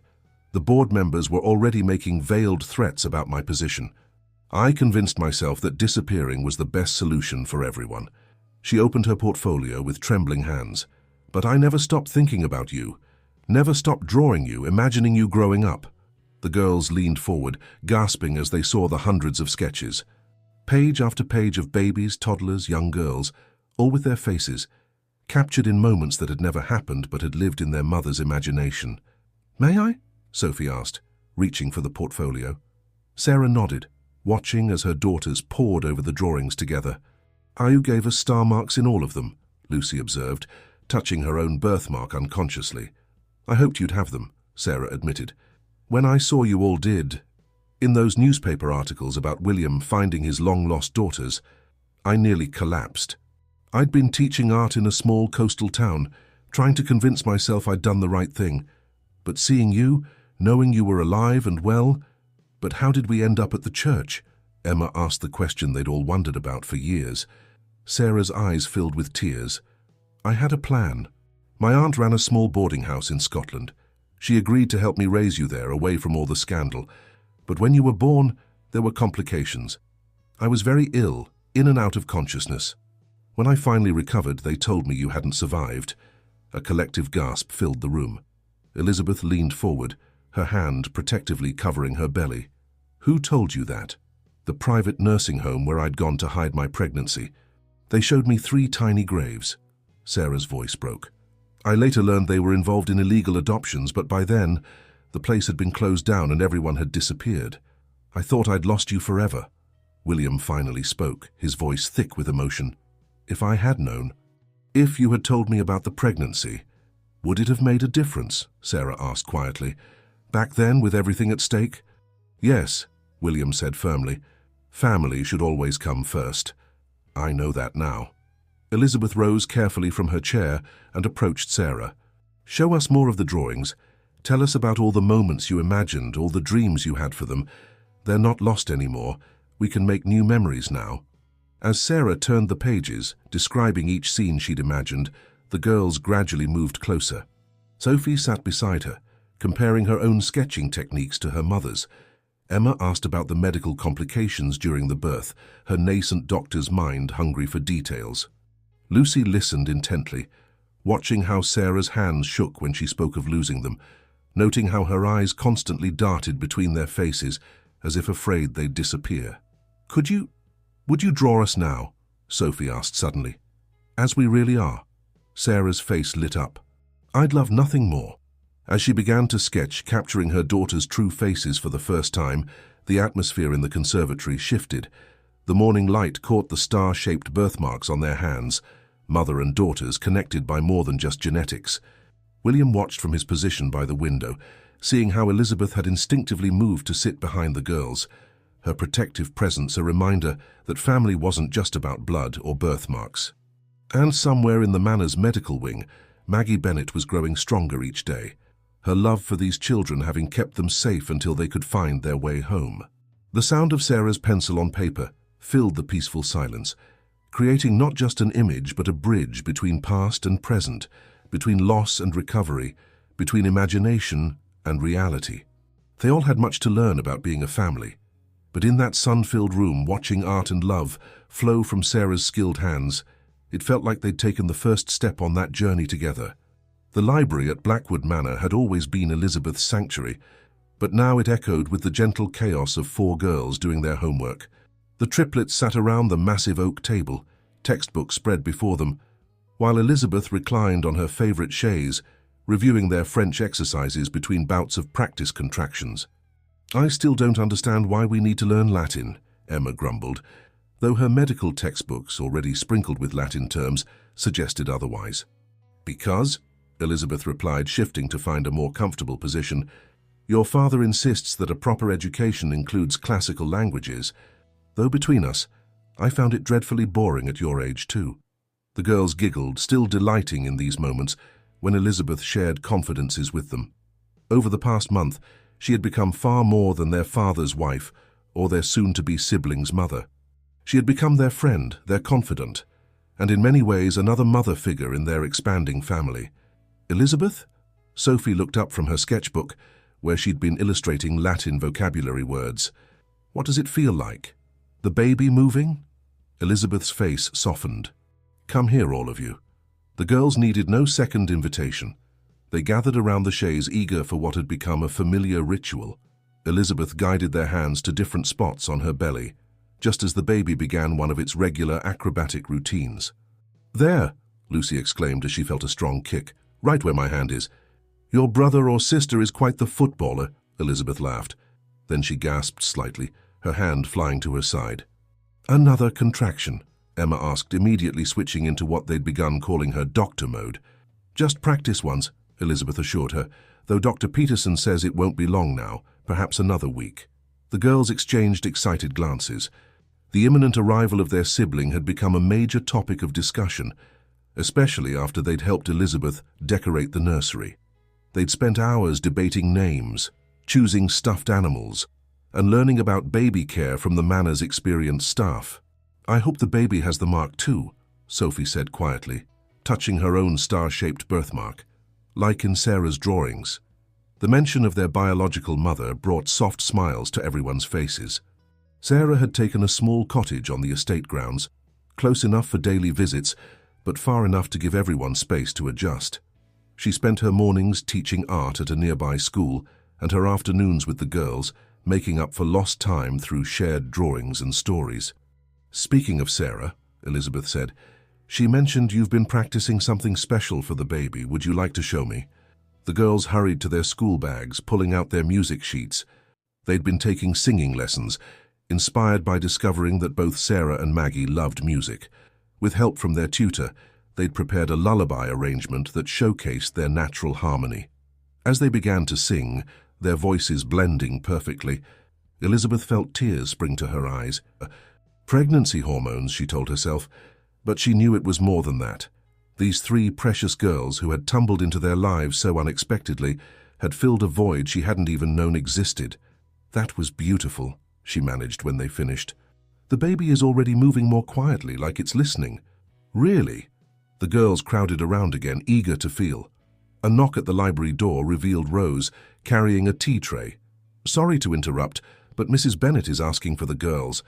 The board members were already making veiled threats about my position. I convinced myself that disappearing was the best solution for everyone. She opened her portfolio with trembling hands. But I never stopped thinking about you. Never stopped drawing you, imagining you growing up. The girls leaned forward, gasping as they saw the hundreds of sketches. Page after page of babies, toddlers, young girls, all with their faces, captured in moments that had never happened but had lived in their mother's imagination. "May I?" Sophie asked, reaching for the portfolio. Sarah nodded, watching as her daughters pored over the drawings together. "You gave us star marks in all of them," Lucy observed, touching her own birthmark unconsciously. "I hoped you'd have them," Sarah admitted. "When I saw you all did, in those newspaper articles about William finding his long-lost daughters, I nearly collapsed. I'd been teaching art in a small coastal town, trying to convince myself I'd done the right thing. But seeing you, knowing you were alive and well, but how did we end up at the church?" Emma asked the question they'd all wondered about for years. Sarah's eyes filled with tears. "I had a plan. My aunt ran a small boarding house in Scotland. She agreed to help me raise you there, away from all the scandal. But when you were born, there were complications. I was very ill, in and out of consciousness. When I finally recovered, they told me you hadn't survived." A collective gasp filled the room. Elizabeth leaned forward, her hand protectively covering her belly. "Who told you that?" "The private nursing home where I'd gone to hide my pregnancy. They showed me 3 tiny graves." Sarah's voice broke. "I later learned they were involved in illegal adoptions, but by then, the place had been closed down and everyone had disappeared. I thought I'd lost you forever." William finally spoke, his voice thick with emotion. "If I had known, if you had told me about the pregnancy, would it have made a difference?" Sarah asked quietly. "Back then, with everything at stake?" "Yes," William said firmly. "Family should always come first. I know that now." Elizabeth rose carefully from her chair and approached Sarah. "Show us more of the drawings. Tell us about all the moments you imagined, all the dreams you had for them. They're not lost anymore. We can make new memories now." As Sarah turned the pages, describing each scene she'd imagined, the girls gradually moved closer. Sophie sat beside her, comparing her own sketching techniques to her mother's. Emma asked about the medical complications during the birth, her nascent doctor's mind hungry for details. Lucy listened intently, watching how Sarah's hands shook when she spoke of losing them, noting how her eyes constantly darted between their faces, as if afraid they'd disappear. Would you draw us now?" Sophie asked suddenly. "As we really are?" Sarah's face lit up. "I'd love nothing more." As she began to sketch, capturing her daughter's true faces for the first time, the atmosphere in the conservatory shifted. The morning light caught the star-shaped birthmarks on their hands, mother and daughters connected by more than just genetics. William watched from his position by the window, seeing how Elizabeth had instinctively moved to sit behind the girls, her protective presence a reminder that family wasn't just about blood or birthmarks. And somewhere in the Manor's medical wing, Maggie Bennett was growing stronger each day, her love for these children having kept them safe until they could find their way home. The sound of Sarah's pencil on paper filled the peaceful silence, creating not just an image but a bridge between past and present, between loss and recovery, between imagination and reality. They all had much to learn about being a family, but in that sun-filled room, watching art and love flow from Sarah's skilled hands, it felt like they'd taken the first step on that journey together. The library at Blackwood Manor had always been Elizabeth's sanctuary, but now it echoed with the gentle chaos of 4 girls doing their homework. The triplets sat around the massive oak table, textbooks spread before them, while Elizabeth reclined on her favorite chaise, reviewing their French exercises between bouts of practice contractions. "I still don't understand why we need to learn Latin," Emma grumbled, though her medical textbooks, already sprinkled with Latin terms, suggested otherwise. "Because," Elizabeth replied, shifting to find a more comfortable position, "your father insists that a proper education includes classical languages, though between us, I found it dreadfully boring at your age too." The girls giggled, still delighting in these moments when Elizabeth shared confidences with them. Over the past month, she had become far more than their father's wife or their soon-to-be sibling's mother. She had become their friend, their confidant, and in many ways another mother figure in their expanding family. "Elizabeth?" Sophie looked up from her sketchbook, where she'd been illustrating Latin vocabulary words. "What does it feel like? The baby moving?" Elizabeth's face softened. "Come here, all of you." The girls needed no second invitation. They gathered around the chaise, eager for what had become a familiar ritual. Elizabeth guided their hands to different spots on her belly. just as the baby began one of its regular acrobatic routines. "There!" Lucy exclaimed as she felt a strong kick. "Right where my hand is." "Your brother or sister is quite the footballer," Elizabeth laughed. Then she gasped slightly, her hand flying to her side. "Another contraction?" Emma asked, immediately switching into what they'd begun calling her doctor mode. "Just practice ones," Elizabeth assured her, though Dr. Peterson says it won't be long now, perhaps another week. The girls exchanged excited glances. The imminent arrival of their sibling had become a major topic of discussion, especially after they'd helped Elizabeth decorate the nursery. They'd spent hours debating names, choosing stuffed animals, and learning about baby care from the manor's experienced staff. "I hope the baby has the mark too," Sophie said quietly, touching her own star-shaped birthmark, like in Sarah's drawings. The mention of their biological mother brought soft smiles to everyone's faces. Sarah had taken a small cottage on the estate grounds, close enough for daily visits, but far enough to give everyone space to adjust. She spent her mornings teaching art at a nearby school and her afternoons with the girls, making up for lost time through shared drawings and stories. "Speaking of Sarah," Elizabeth said, "she mentioned you've been practicing something special for the baby. Would you like to show me?" The girls hurried to their school bags, pulling out their music sheets. They'd been taking singing lessons, inspired by discovering that both Sarah and Maggie loved music. With help from their tutor, they'd prepared a lullaby arrangement that showcased their natural harmony. As they began to sing, their voices blending perfectly, Elizabeth felt tears spring to her eyes. Pregnancy hormones, she told herself, but she knew it was more than that. These three precious girls who had tumbled into their lives so unexpectedly had filled a void she hadn't even known existed. "That was beautiful," she managed when they finished. "The baby is already moving more quietly, like it's listening." "Really?" The girls crowded around again, eager to feel. A knock at the library door revealed Rose, carrying a tea tray. "Sorry to interrupt, but Mrs. Bennet is asking for the girls.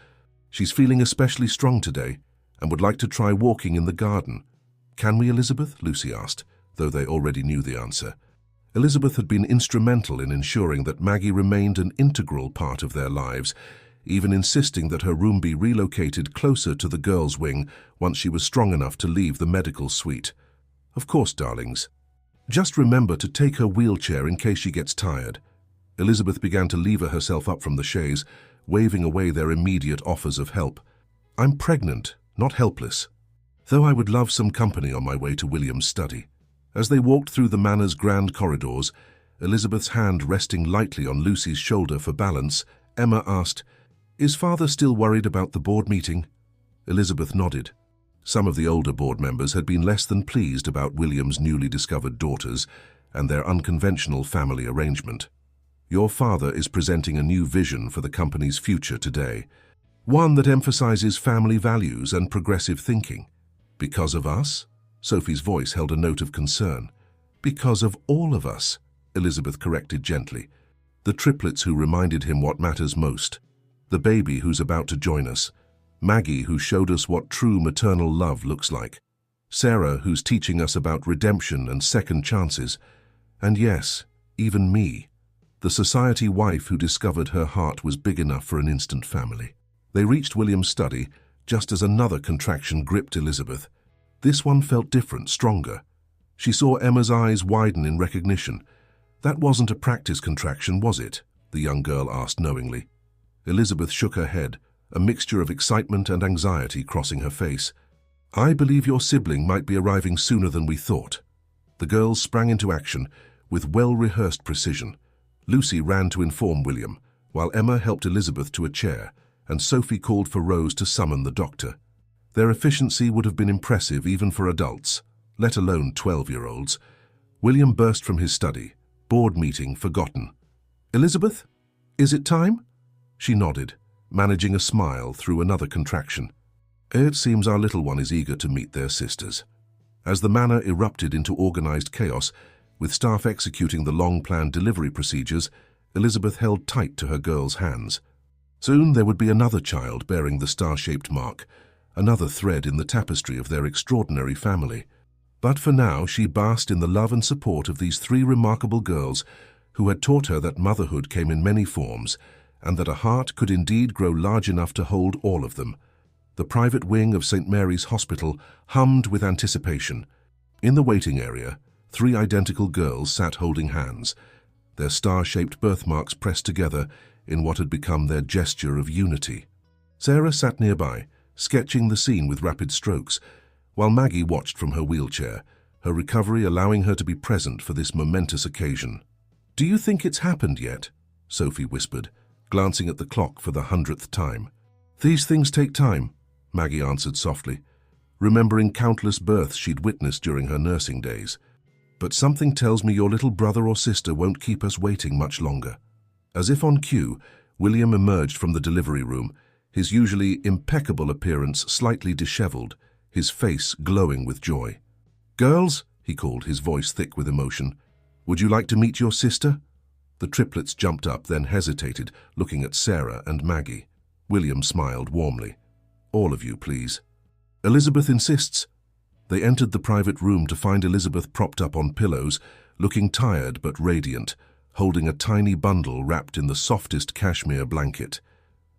She's feeling especially strong today and would like to try walking in the garden." "Can we, Elizabeth?" Lucy asked, though they already knew the answer. Elizabeth had been instrumental in ensuring that Maggie remained an integral part of their lives, even insisting that her room be relocated closer to the girls' wing once she was strong enough to leave the medical suite. "Of course, darlings. Just remember to take her wheelchair in case she gets tired." Elizabeth began to lever herself up from the chaise, waving away their immediate offers of help. "I'm pregnant, not helpless. Though I would love some company on my way to William's study." As they walked through the manor's grand corridors, Elizabeth's hand resting lightly on Lucy's shoulder for balance, Emma asked, "Is Father still worried about the board meeting?" Elizabeth nodded. Some of the older board members had been less than pleased about William's newly discovered daughters and their unconventional family arrangement. "Your father is presenting a new vision for the company's future today, one that emphasizes family values and progressive thinking." "Because of us?" Sophie's voice held a note of concern. "Because of all of us," Elizabeth corrected gently. "The triplets who reminded him what matters most. The baby who's about to join us. Maggie who showed us what true maternal love looks like. Sarah who's teaching us about redemption and second chances. And yes, even me, the society wife who discovered her heart was big enough for an instant family." They reached William's study just as another contraction gripped Elizabeth. This one felt different, stronger. She saw Emma's eyes widen in recognition. "That wasn't a practice contraction, was it?" the young girl asked knowingly. Elizabeth shook her head, a mixture of excitement and anxiety crossing her face. "I believe your sibling might be arriving sooner than we thought." The girls sprang into action with well-rehearsed precision. Lucy ran to inform William, while Emma helped Elizabeth to a chair, and Sophie called for Rose to summon the doctor. Their efficiency would have been impressive even for adults, let alone 12-year-olds. William burst from his study, board meeting forgotten. "Elizabeth, is it time?" She nodded, managing a smile through another contraction. "It seems our little one is eager to meet their sisters." As the manor erupted into organized chaos, with staff executing the long-planned delivery procedures, Elizabeth held tight to her girls' hands. Soon there would be another child bearing the star-shaped mark, another thread in the tapestry of their extraordinary family. But for now, she basked in the love and support of these three remarkable girls who had taught her that motherhood came in many forms and that a heart could indeed grow large enough to hold all of them. The private wing of St. Mary's Hospital hummed with anticipation. In the waiting area, 3 identical girls sat holding hands, their star-shaped birthmarks pressed together in what had become their gesture of unity. Sarah sat nearby, sketching the scene with rapid strokes, while Maggie watched from her wheelchair, her recovery allowing her to be present for this momentous occasion. "Do you think it's happened yet?" Sophie whispered, glancing at the clock for the 100th time. "These things take time," Maggie answered softly, remembering countless births she'd witnessed during her nursing days. "But something tells me your little brother or sister won't keep us waiting much longer." As if on cue, William emerged from the delivery room, his usually impeccable appearance slightly disheveled, his face glowing with joy. "Girls," he called, his voice thick with emotion, "would you like to meet your sister?" The triplets jumped up, then hesitated, looking at Sarah and Maggie. William smiled warmly. "All of you, please." "Elizabeth insists." They entered the private room to find Elizabeth propped up on pillows, looking tired but radiant, holding a tiny bundle wrapped in the softest cashmere blanket.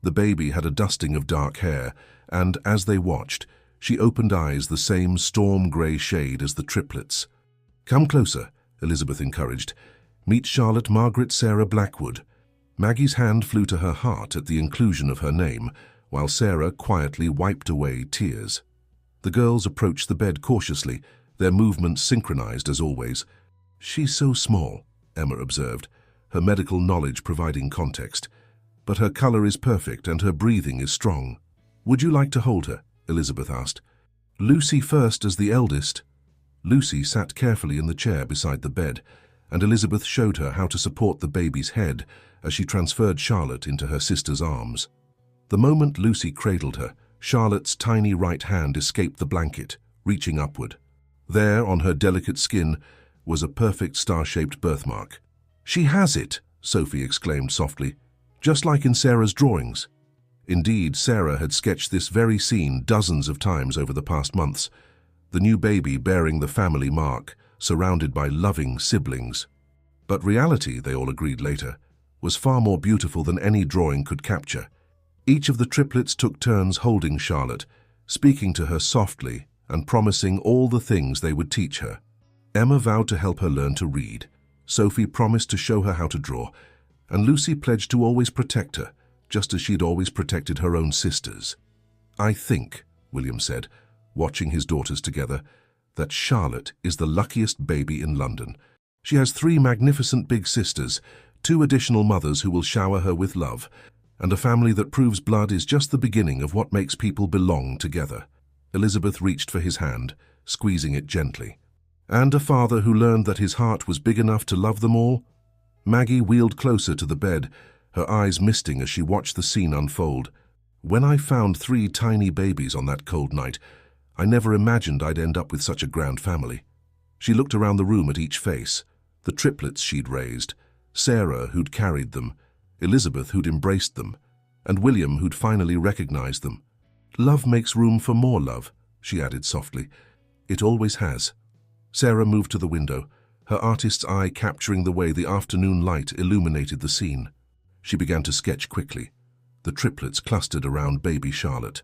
The baby had a dusting of dark hair, and as they watched, she opened eyes the same storm-grey shade as the triplets. "Come closer," Elizabeth encouraged. "Meet Charlotte Margaret Sarah Blackwood." Maggie's hand flew to her heart at the inclusion of her name, while Sarah quietly wiped away tears. The girls approached the bed cautiously, their movements synchronized as always. "She's so small," Emma observed, her medical knowledge providing context. "But her color is perfect and her breathing is strong." "Would you like to hold her?" Elizabeth asked. "Lucy first as the eldest." Lucy sat carefully in the chair beside the bed, and Elizabeth showed her how to support the baby's head as she transferred Charlotte into her sister's arms. The moment Lucy cradled her, Charlotte's tiny right hand escaped the blanket, reaching upward. There, on her delicate skin, was a perfect star-shaped birthmark. "She has it!" Sophie exclaimed softly, "just like in Sarah's drawings." Indeed, Sarah had sketched this very scene dozens of times over the past months, the new baby bearing the family mark, surrounded by loving siblings. But reality, they all agreed later, was far more beautiful than any drawing could capture. Each of the triplets took turns holding Charlotte, speaking to her softly and promising all the things they would teach her. Emma vowed to help her learn to read, Sophie promised to show her how to draw, and Lucy pledged to always protect her, just as she'd always protected her own sisters. "I think," William said, watching his daughters together, "that Charlotte is the luckiest baby in London. She has 3 magnificent big sisters, 2 additional mothers who will shower her with love, and a family that proves blood is just the beginning of what makes people belong together." Elizabeth reached for his hand, squeezing it gently. "And a father who learned that his heart was big enough to love them all." Maggie wheeled closer to the bed, her eyes misting as she watched the scene unfold. "When I found 3 tiny babies on that cold night, I never imagined I'd end up with such a grand family." She looked around the room at each face, the triplets she'd raised, Sarah who'd carried them, Elizabeth who'd embraced them, and William who'd finally recognized them. "Love makes room for more love," she added softly. "It always has." Sarah moved to the window, her artist's eye capturing the way the afternoon light illuminated the scene. She began to sketch quickly. The triplets clustered around baby Charlotte,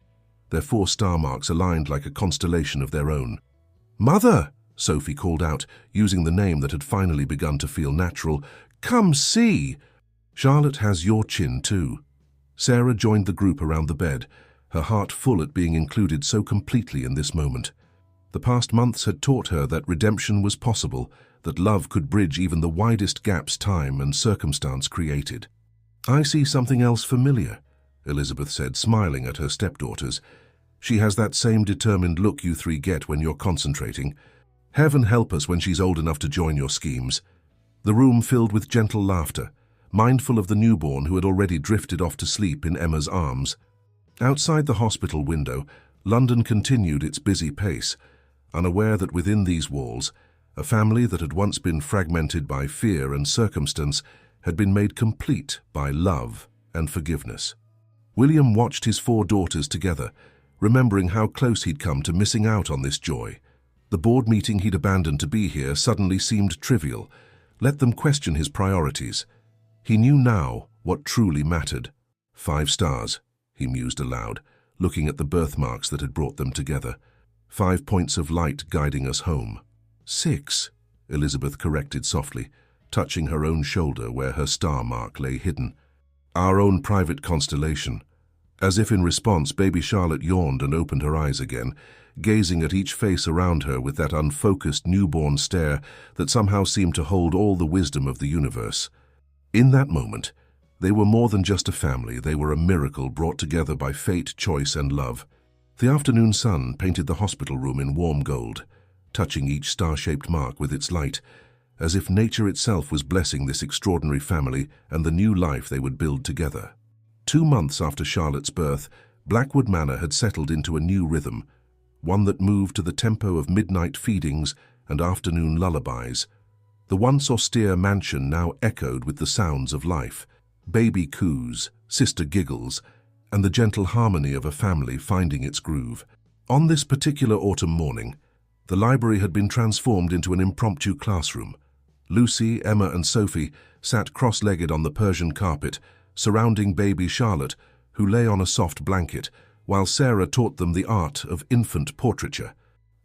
their 4 star marks aligned like a constellation of their own. "Mother!" Sophie called out, using the name that had finally begun to feel natural. "Come see!" "Charlotte has your chin too." Sarah joined the group around the bed, her heart full at being included so completely in this moment. The past months had taught her that redemption was possible, that love could bridge even the widest gaps time and circumstance created. "I see something else familiar," Elizabeth said, smiling at her stepdaughters. "She has that same determined look you 3 get when you're concentrating. Heaven help us when she's old enough to join your schemes." The room filled with gentle laughter, mindful of the newborn who had already drifted off to sleep in Emma's arms. Outside the hospital window, London continued its busy pace, unaware that within these walls, a family that had once been fragmented by fear and circumstance had been made complete by love and forgiveness. William watched his 4 daughters together, remembering how close he'd come to missing out on this joy. The board meeting he'd abandoned to be here suddenly seemed trivial. Let them question his priorities. He knew now what truly mattered. 5 stars, he mused aloud, looking at the birthmarks that had brought them together. 5 points of light guiding us home. 6, Elizabeth corrected softly, touching her own shoulder where her star mark lay hidden. Our own private constellation. As if in response, baby Charlotte yawned and opened her eyes again, gazing at each face around her with that unfocused newborn stare that somehow seemed to hold all the wisdom of the universe. In that moment, they were more than just a family. They were a miracle brought together by fate, choice, and love. The afternoon sun painted the hospital room in warm gold, touching each star-shaped mark with its light, as if nature itself was blessing this extraordinary family and the new life they would build together. 2 months after Charlotte's birth, Blackwood Manor had settled into a new rhythm, one that moved to the tempo of midnight feedings and afternoon lullabies. The once austere mansion now echoed with the sounds of life, baby coos, sister giggles, and the gentle harmony of a family finding its groove. On this particular autumn morning, the library had been transformed into an impromptu classroom. Lucy, Emma, and Sophie sat cross-legged on the Persian carpet, surrounding baby Charlotte, who lay on a soft blanket, while Sarah taught them the art of infant portraiture.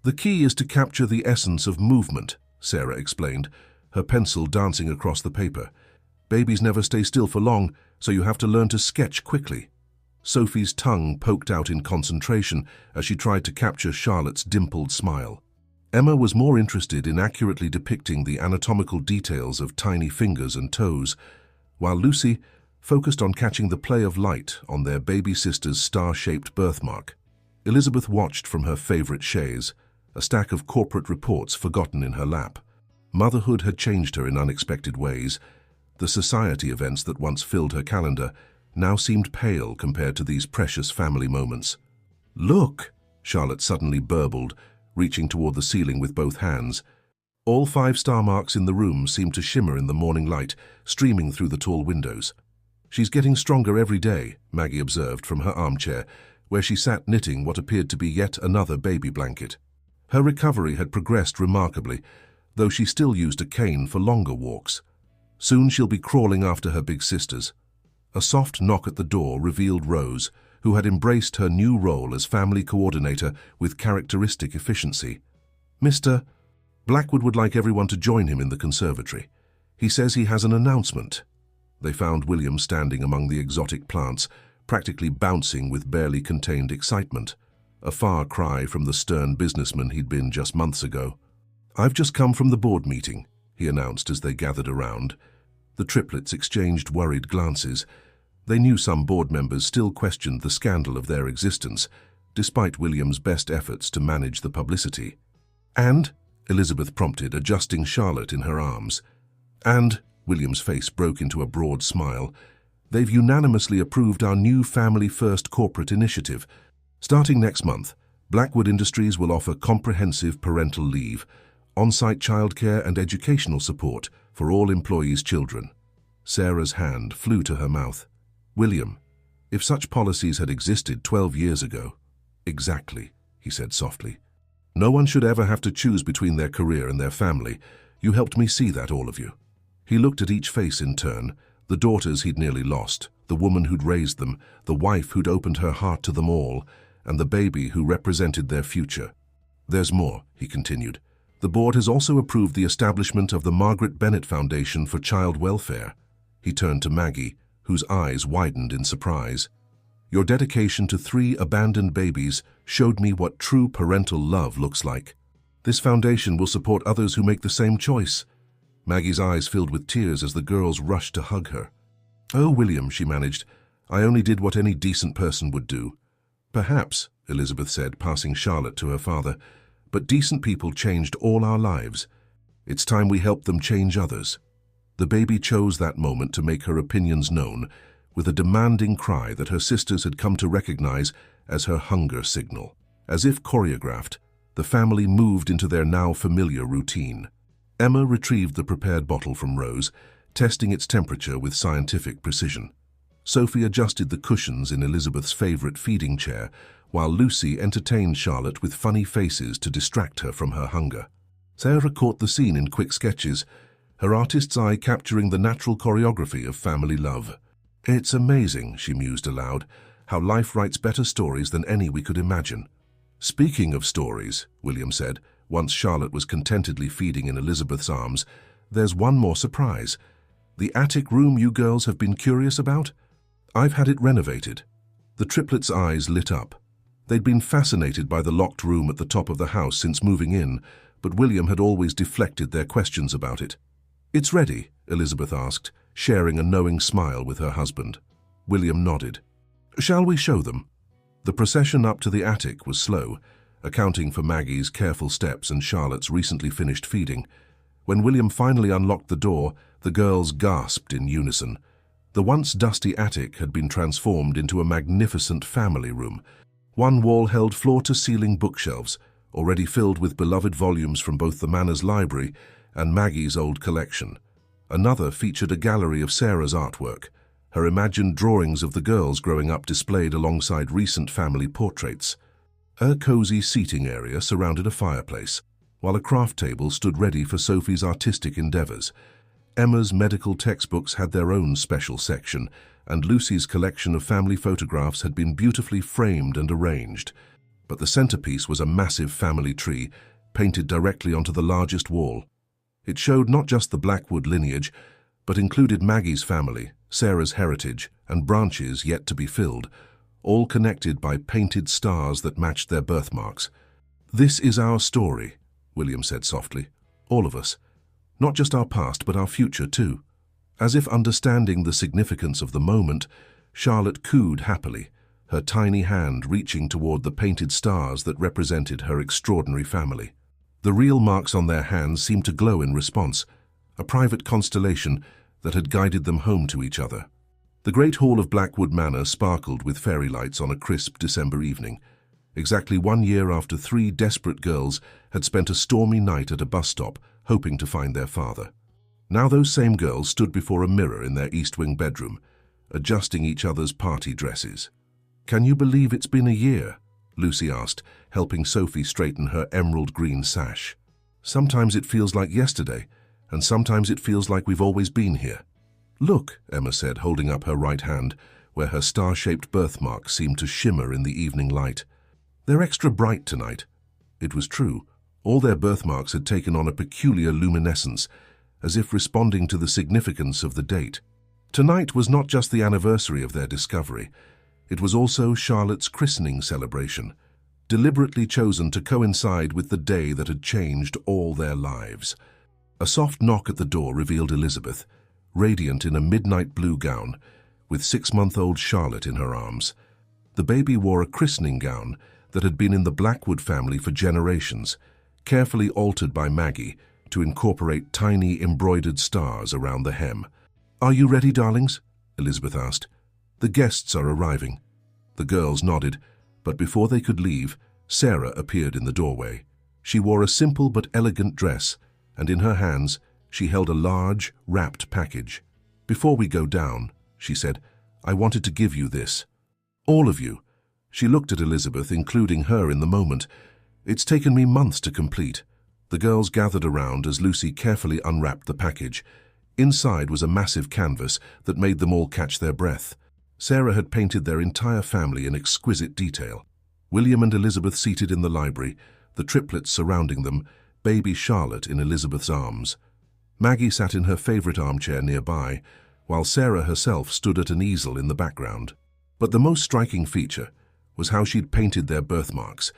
The key is to capture the essence of movement, Sarah explained, her pencil dancing across the paper. Babies never stay still for long, so you have to learn to sketch quickly. Sophie's tongue poked out in concentration as she tried to capture Charlotte's dimpled smile. Emma was more interested in accurately depicting the anatomical details of tiny fingers and toes, while Lucy focused on catching the play of light on their baby sister's star-shaped birthmark. Elizabeth watched from her favorite chaise, a stack of corporate reports forgotten in her lap. Motherhood had changed her in unexpected ways. The society events that once filled her calendar now seemed pale compared to these precious family moments. "Look!" Charlotte suddenly burbled, reaching toward the ceiling with both hands. All 5 star marks in the room seemed to shimmer in the morning light, streaming through the tall windows. "She's getting stronger every day," Maggie observed from her armchair, where she sat knitting what appeared to be yet another baby blanket. Her recovery had progressed remarkably, though she still used a cane for longer walks. Soon she'll be crawling after her big sisters. A soft knock at the door revealed Rose, who had embraced her new role as family coordinator with characteristic efficiency. "Mr. Blackwood would like everyone to join him in the conservatory. He says he has an announcement." They found William standing among the exotic plants, practically bouncing with barely contained excitement, a far cry from the stern businessman he'd been just months ago. "I've just come from the board meeting," he announced as they gathered around. The triplets exchanged worried glances. They knew some board members still questioned the scandal of their existence, despite William's best efforts to manage the publicity. "And?" Elizabeth prompted, adjusting Charlotte in her arms. "And?" William's face broke into a broad smile. "They've unanimously approved our new Family First corporate initiative. Starting next month, Blackwood Industries will offer comprehensive parental leave, on-site childcare and educational support for all employees' children." Sarah's hand flew to her mouth. "William, if such policies had existed 12 years ago..." "Exactly," he said softly. "No one should ever have to choose between their career and their family. You helped me see that, all of you." He looked at each face in turn, the daughters he'd nearly lost, the woman who'd raised them, the wife who'd opened her heart to them all, and the baby who represented their future. "There's more," he continued. "The board has also approved the establishment of the Margaret Bennett Foundation for Child Welfare." He turned to Maggie, whose eyes widened in surprise. "Your dedication to 3 abandoned babies showed me what true parental love looks like. This foundation will support others who make the same choice." Maggie's eyes filled with tears as the girls rushed to hug her. "Oh, William," she managed, "I only did what any decent person would do." "Perhaps," Elizabeth said, passing Charlotte to her father, "but decent people changed all our lives. It's time we helped them change others." The baby chose that moment to make her opinions known, with a demanding cry that her sisters had come to recognize as her hunger signal. As if choreographed, the family moved into their now familiar routine. Emma retrieved the prepared bottle from Rose, testing its temperature with scientific precision. Sophie adjusted the cushions in Elizabeth's favorite feeding chair, while Lucy entertained Charlotte with funny faces to distract her from her hunger. Sarah caught the scene in quick sketches, her artist's eye capturing the natural choreography of family love. It's amazing, she mused aloud, how life writes better stories than any we could imagine. Speaking of stories, William said, once Charlotte was contentedly feeding in Elizabeth's arms, there's one more surprise. The attic room you girls have been curious about? I've had it renovated. The triplets' eyes lit up. They'd been fascinated by the locked room at the top of the house since moving in, but William had always deflected their questions about it. It's ready, Elizabeth asked, sharing a knowing smile with her husband. William nodded. Shall we show them? The procession up to the attic was slow, accounting for Maggie's careful steps and Charlotte's recently finished feeding. When William finally unlocked the door, the girls gasped in unison. The once dusty attic had been transformed into a magnificent family room. One wall held floor-to-ceiling bookshelves, already filled with beloved volumes from both the Manor's library and Maggie's old collection. Another featured a gallery of Sarah's artwork, her imagined drawings of the girls growing up displayed alongside recent family portraits. A cozy seating area surrounded a fireplace, while a craft table stood ready for Sophie's artistic endeavors. Emma's medical textbooks had their own special section, and Lucy's collection of family photographs had been beautifully framed and arranged. But the centerpiece was a massive family tree, painted directly onto the largest wall. It showed not just the Blackwood lineage, but included Maggie's family, Sarah's heritage, and branches yet to be filled, all connected by painted stars that matched their birthmarks. This is our story, William said softly. All of us. Not just our past, but our future too. As if understanding the significance of the moment, Charlotte cooed happily, her tiny hand reaching toward the painted stars that represented her extraordinary family. The real marks on their hands seemed to glow in response, a private constellation that had guided them home to each other. The great hall of Blackwood Manor sparkled with fairy lights on a crisp December evening, exactly 1 year after 3 desperate girls had spent a stormy night at a bus stop, hoping to find their father. Now those same girls stood before a mirror in their East Wing bedroom, adjusting each other's party dresses. "Can you believe it's been a year?" Lucy asked, helping Sophie straighten her emerald green sash. "Sometimes it feels like yesterday, and sometimes it feels like we've always been here." "Look," Emma said, holding up her right hand, where her star-shaped birthmark seemed to shimmer in the evening light. "They're extra bright tonight." It was true. All their birthmarks had taken on a peculiar luminescence, as if responding to the significance of the date. Tonight was not just the anniversary of their discovery. It was also Charlotte's christening celebration, deliberately chosen to coincide with the day that had changed all their lives. A soft knock at the door revealed Elizabeth, radiant in a midnight blue gown, with 6-month-old Charlotte in her arms. The baby wore a christening gown that had been in the Blackwood family for generations, carefully altered by Maggie to incorporate tiny embroidered stars around the hem. "Are you ready, darlings?" Elizabeth asked. "The guests are arriving." The girls nodded, but before they could leave, Sarah appeared in the doorway. She wore a simple but elegant dress, and in her hands she held a large, wrapped package. "Before we go down," she said, "I wanted to give you this. All of you." She looked at Elizabeth, including her in the moment. "It's taken me months to complete." The girls gathered around as Lucy carefully unwrapped the package. Inside was a massive canvas that made them all catch their breath. Sarah had painted their entire family in exquisite detail. William and Elizabeth seated in the library, the triplets surrounding them, baby Charlotte in Elizabeth's arms. Maggie sat in her favorite armchair nearby, while Sarah herself stood at an easel in the background. But the most striking feature was how she'd painted their birthmarks.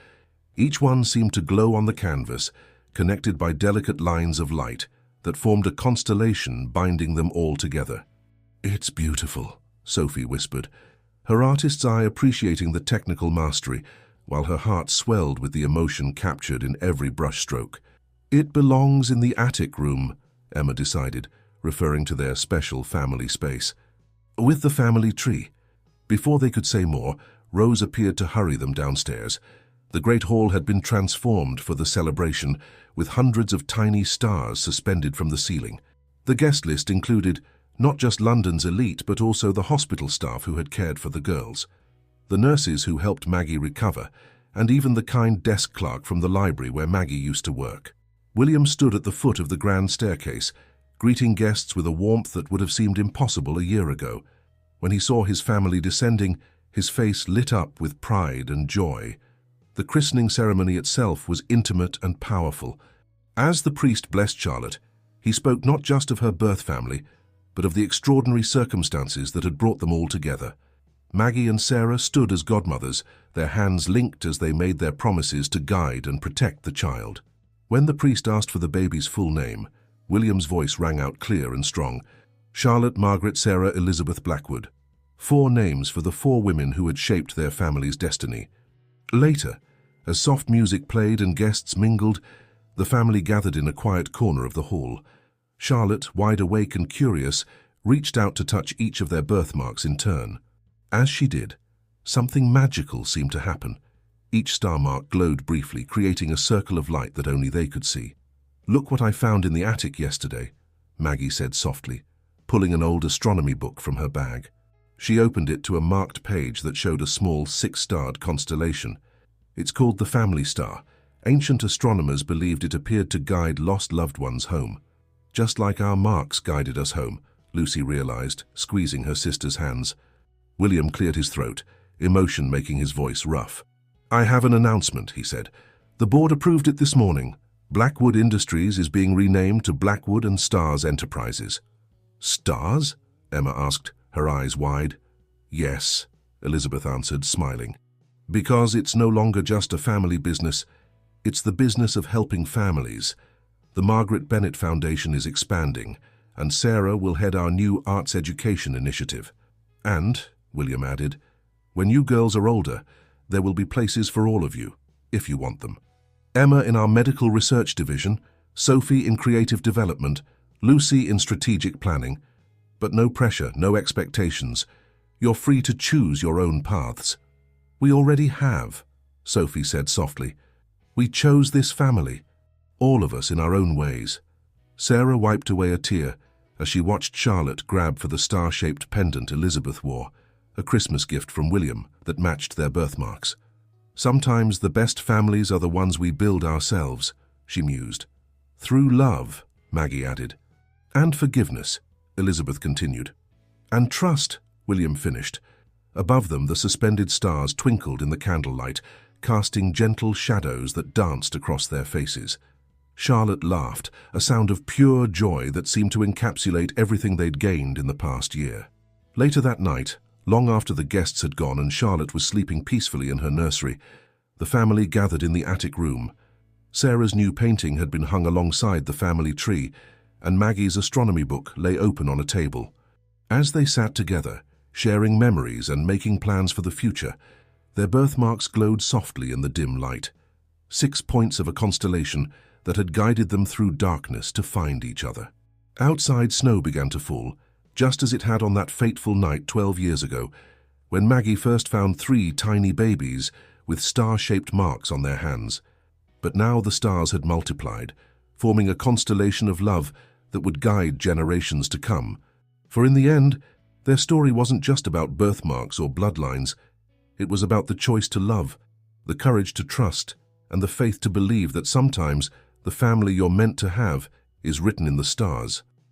Each one seemed to glow on the canvas, connected by delicate lines of light that formed a constellation binding them all together. "It's beautiful," Sophie whispered, her artist's eye appreciating the technical mastery, while her heart swelled with the emotion captured in every brushstroke. "It belongs in the attic room," Emma decided, referring to their special family space. "With the family tree." Before they could say more, Rose appeared to hurry them downstairs. The great hall had been transformed for the celebration, with hundreds of tiny stars suspended from the ceiling. The guest list included not just London's elite, but also the hospital staff who had cared for the girls, the nurses who helped Maggie recover, and even the kind desk clerk from the library where Maggie used to work. William stood at the foot of the grand staircase, greeting guests with a warmth that would have seemed impossible a year ago. When he saw his family descending, his face lit up with pride and joy. The christening ceremony itself was intimate and powerful. As the priest blessed Charlotte, he spoke not just of her birth family, but of the extraordinary circumstances that had brought them all together. Maggie and Sarah stood as godmothers, their hands linked as they made their promises to guide and protect the child. When the priest asked for the baby's full name, William's voice rang out clear and strong. Charlotte Margaret Sarah Elizabeth Blackwood. 4 names for the 4 women who had shaped their family's destiny. Later, as soft music played and guests mingled, the family gathered in a quiet corner of the hall. Charlotte, wide awake and curious, reached out to touch each of their birthmarks in turn. As she did, something magical seemed to happen. Each star mark glowed briefly, creating a circle of light that only they could see. "Look what I found in the attic yesterday," Maggie said softly, pulling an old astronomy book from her bag. She opened it to a marked page that showed a small 6-starred constellation. "It's called the Family Star. Ancient astronomers believed it appeared to guide lost loved ones home. Just like our marks guided us home," Lucy realized, squeezing her sister's hands. William cleared his throat, emotion making his voice rough. "I have an announcement," he said. "The board approved it this morning. Blackwood Industries is being renamed to Blackwood and Stars Enterprises." "Stars?" Emma asked, her eyes wide. "Yes," Elizabeth answered, smiling. "Because it's no longer just a family business. It's the business of helping families. The Margaret Bennett Foundation is expanding, and Sarah will head our new arts education initiative. And," William added, "when you girls are older, there will be places for all of you, if you want them. Emma in our medical research division, Sophie in creative development, Lucy in strategic planning. But no pressure, no expectations. You're free to choose your own paths." "We already have," Sophie said softly. "We chose this family, all of us in our own ways." Sarah wiped away a tear as she watched Charlotte grab for the star-shaped pendant Elizabeth wore, a Christmas gift from William that matched their birthmarks. "Sometimes the best families are the ones we build ourselves," she mused. "Through love," Maggie added. "And forgiveness," Elizabeth continued. "And trust," William finished. Above them, the suspended stars twinkled in the candlelight, casting gentle shadows that danced across their faces. Charlotte laughed, a sound of pure joy that seemed to encapsulate everything they'd gained in the past year. Later that night, long after the guests had gone and Charlotte was sleeping peacefully in her nursery, the family gathered in the attic room. Sarah's new painting had been hung alongside the family tree, and Maggie's astronomy book lay open on a table. As they sat together, sharing memories and making plans for the future, their birthmarks glowed softly in the dim light. 6 points of a constellation that had guided them through darkness to find each other. Outside, snow began to fall, just as it had on that fateful night 12 years ago, when Maggie first found 3 tiny babies with star-shaped marks on their hands. But now the stars had multiplied, forming a constellation of love that would guide generations to come. For in the end, their story wasn't just about birthmarks or bloodlines. It was about the choice to love, the courage to trust, and the faith to believe that sometimes the family you're meant to have is written in the stars.